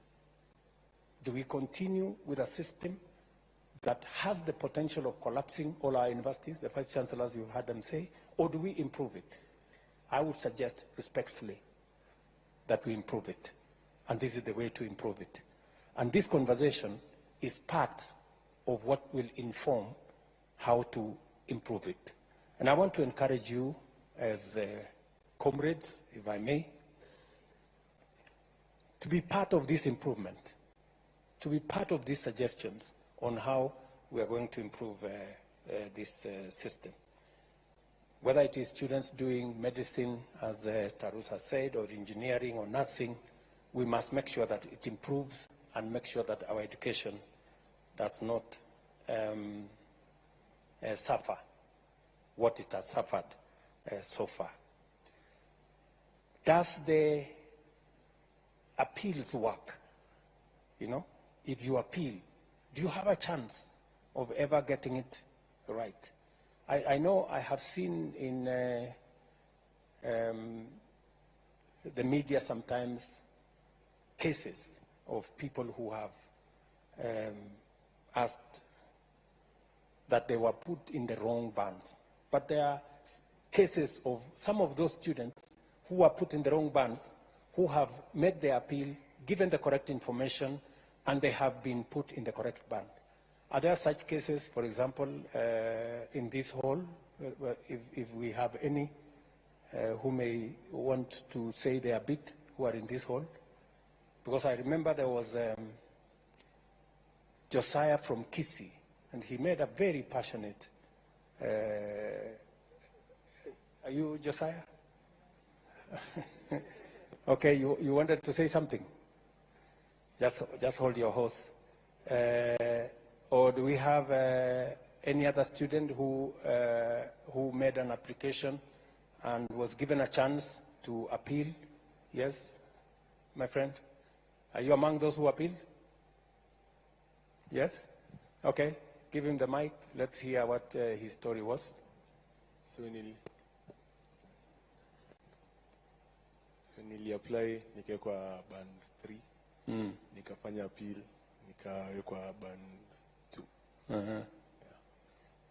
Do we continue with a system that has the potential of collapsing all our universities, the Vice Chancellors, you've heard them say, or do we improve it? I would suggest respectfully that we improve it. and this is the way to improve it. And this conversation is part of what will inform how to improve it. And I want to encourage you as comrades, if I may, to be part of this improvement, to be part of these suggestions on how we are going to improve this system. Whether it is students doing medicine, as Tarus has said, or engineering or nursing, we must make sure that it improves and make sure that our education does not suffer what it has suffered so far. Does the appeals work? You know, if you appeal, do you have a chance of ever getting it right? I know I have seen in the media sometimes cases of people who have asked that they were put in the wrong bands. But there are cases of some of those students who were put in the wrong bands, who have made their appeal, given the correct information, and they have been put in the correct band. Are there such cases, for example, in this hall, if we have any who may want to say their bit who are in this hall? Because I remember there was Josiah from Kisii, and he made a very passionate, are you Josiah? Okay, you wanted to say something? Just hold your horse. Or do we have any other student who made an application and was given a chance to appeal? Yes, my friend? Are you among those who appealed? Yes? Okay, give him the mic. Let's hear what his story was. So nili-apply nikawekwa band 3, nikafanya appeal, nikawekwa band 2.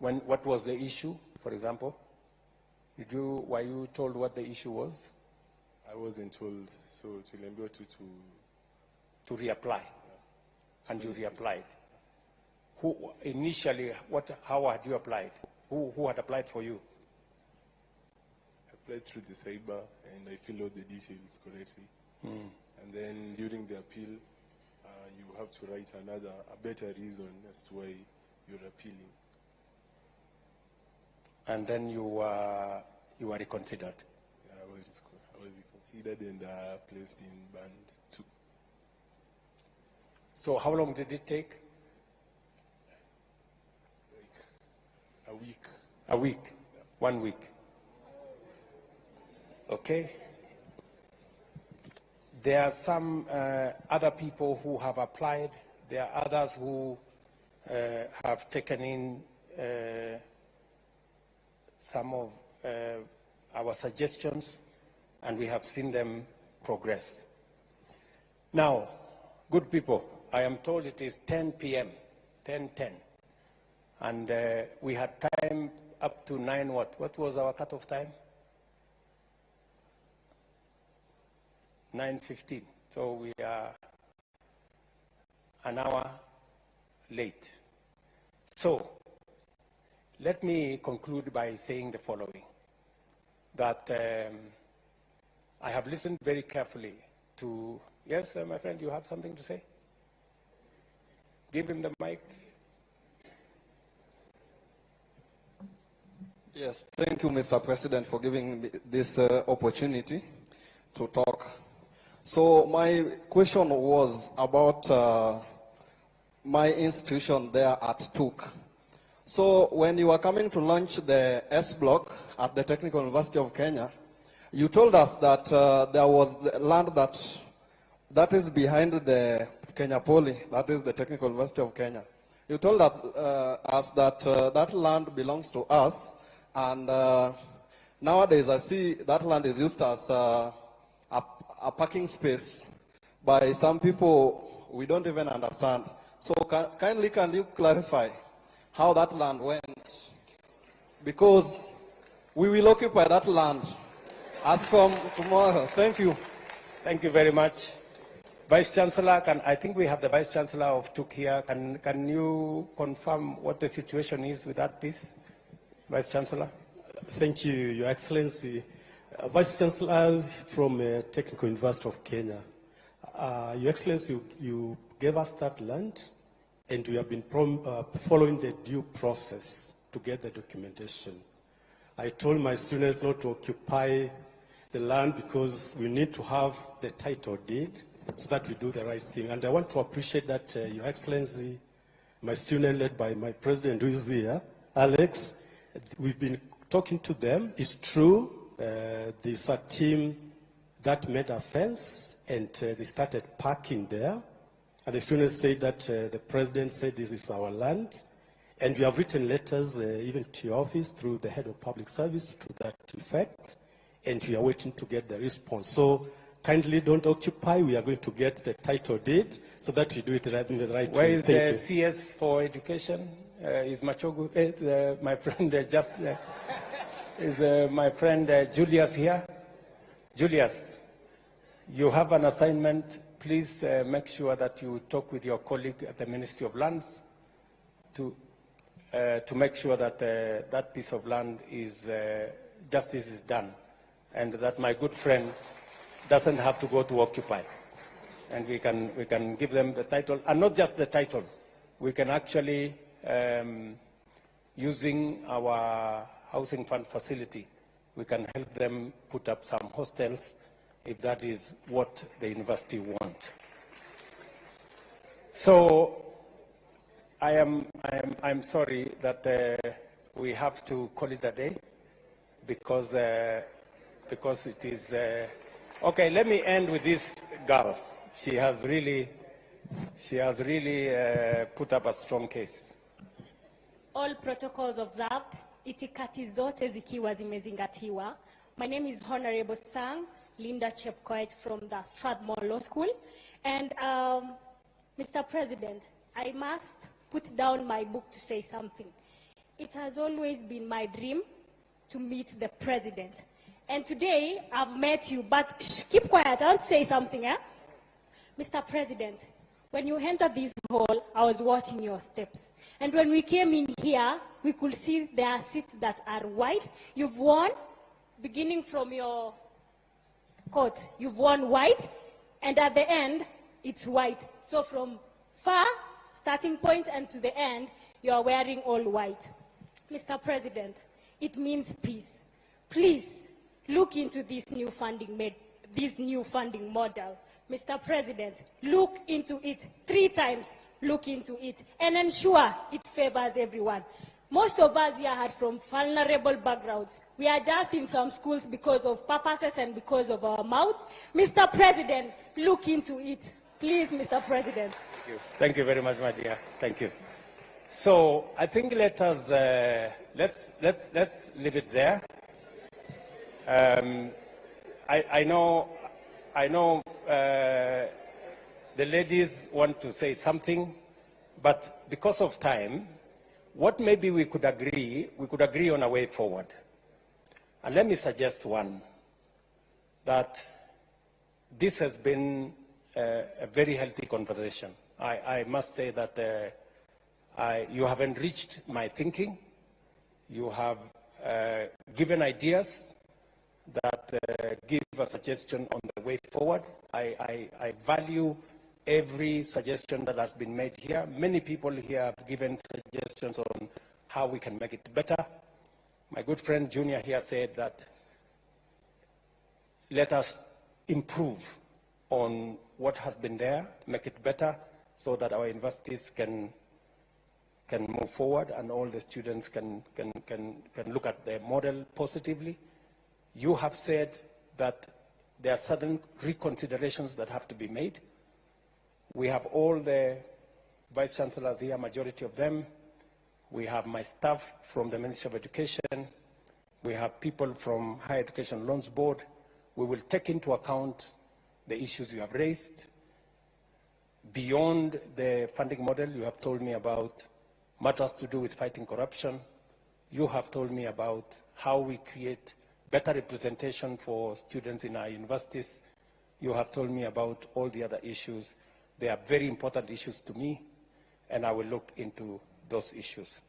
What was the issue, for example? Were you told what the issue was? I wasn't told, so tuliambiwa to reapply, and you reapplied. Who initially? How had you applied? Who had applied for you? I applied through the cyber, and I filled out the details correctly. And then during the appeal, you have to write a better reason as to why you're appealing. And then you were reconsidered. Yeah, I was reconsidered and placed in band 2. So how long did it take? Like a week. A week? Yeah. 1 week. Okay. There are some other people who have applied. There are others who have taken in some of our suggestions, and we have seen them progress. Now, good people, I am told it is 10 p.m., 10:10, and we had time up to 9 what? What was our cutoff time? 9:15. So we are an hour late. So let me conclude by saying the following, that I have listened very carefully to, yes, my friend, you have something to say? Give him the mic. Yes, thank you, Mr. President, for giving me this opportunity to talk. So my question was about my institution there at TUK. So when you were coming to launch the S block at the Technical University of Kenya, you told us that there was the land that is behind the Kenya Poly, that is the Technical University of Kenya. You told us that that land belongs to us, and nowadays I see that land is used as a parking space by some people we don't even understand. So kindly can you clarify how that land went? Because we will occupy that land as from tomorrow. Thank you. Thank you very much. Vice Chancellor, I think we have the Vice Chancellor of TUK here. Can you confirm what the situation is with that piece, Vice Chancellor? Thank you, Your Excellency. Vice Chancellor from Technical University of Kenya. Your Excellency, you gave us that land, and we have been following the due process to get the documentation. I told my students not to occupy the land because we need to have the title deed so that we do the right thing. And I want to appreciate that, Your Excellency, my student led by my president who is here, Alex, we've been talking to them. It's true, there's a team that made a fence and they started parking there. And the students said that the president said this is our land. And we have written letters even to your office through the head of public service to that effect. And we are waiting to get the response. So kindly don't occupy. We are going to get the title deed so that we do it right in the right way. Where is Thank the you. CS for education? Is Machogu, my friend is my friend Julius here? Julius, you have an assignment. Please make sure that you talk with your colleague at the Ministry of Lands to make sure that that piece of land is, justice is done, and that my good friend doesn't have to go to occupy. And we can give them the title, and not just the title. We can actually, using our housing fund facility, we can help them put up some hostels if that is what the university wants. So I'm sorry that we have to call it a day because it is, okay, let me end with this girl. She has really put up a strong case. All protocols observed, itikati zote zikiwa zimezingatiwa. My name is Honorable Sang Linda Chepkoech from the Strathmore Law School. And Mr. President, I must put down my book to say something. It has always been my dream to meet the president. And today, I've met you, but keep quiet, I want to say something, eh? Mr. President, when you entered this hall, I was watching your steps. And when we came in here, we could see there are seats that are white. You've worn, beginning from your coat, you've worn white, and at the end, it's white. So from far, starting point, and to the end, you are wearing all white. Mr. President, it means peace. Please, look into this new funding model. Mr. President, look into it 3 times, look into it, and ensure it favors everyone. Most of us here are from vulnerable backgrounds. We are just in some schools because of purposes and because of our mouths. Mr. President, look into it. Please, Mr. President. Thank you. Thank you very much, my dear. Thank you. So I think let us, let's leave it there. I know the ladies want to say something, but because of time, what maybe we could agree on a way forward. And let me suggest one, that this has been a very healthy conversation. I must say that you have enriched my thinking. You have given ideas that give a suggestion on the way forward. I value every suggestion that has been made here. Many people here have given suggestions on how we can make it better. My good friend Junior here said that let us improve on what has been there, make it better, so that our universities can move forward and all the students can look at the model positively. You have said that there are certain reconsiderations that have to be made. We have all the vice chancellors here, majority of them. We have my staff from the Ministry of Education. We have people from Higher Education Loans Board. We will take into account the issues you have raised. Beyond the funding model, you have told me about matters to do with fighting corruption. You have told me about how we create better representation for students in our universities. You have told me about all the other issues. They are very important issues to me, and I will look into those issues.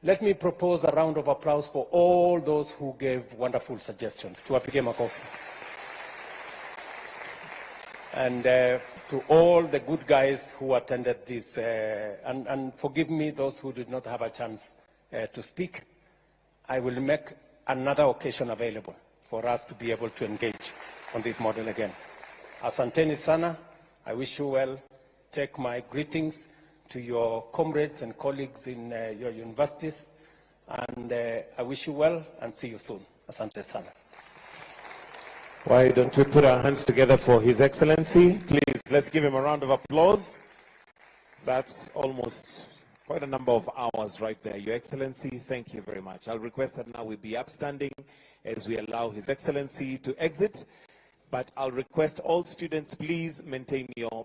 Let me propose a round of applause for all those who gave wonderful suggestions. Tuwapige makofi. And to all the good guys who attended this, and forgive me those who did not have a chance to speak. I will make another occasion available for us to be able to engage on this model again. Asanteni sana. I wish you well. Take my greetings to your comrades and colleagues in your universities. And I wish you well and see you soon. Asante sana. Why don't we put our hands together for His Excellency? Please, let's give him a round of applause. That's almost quite a number of hours right there. Your Excellency, thank you very much. I'll request that now we be upstanding as we allow His Excellency to exit. But I'll request all students, please maintain your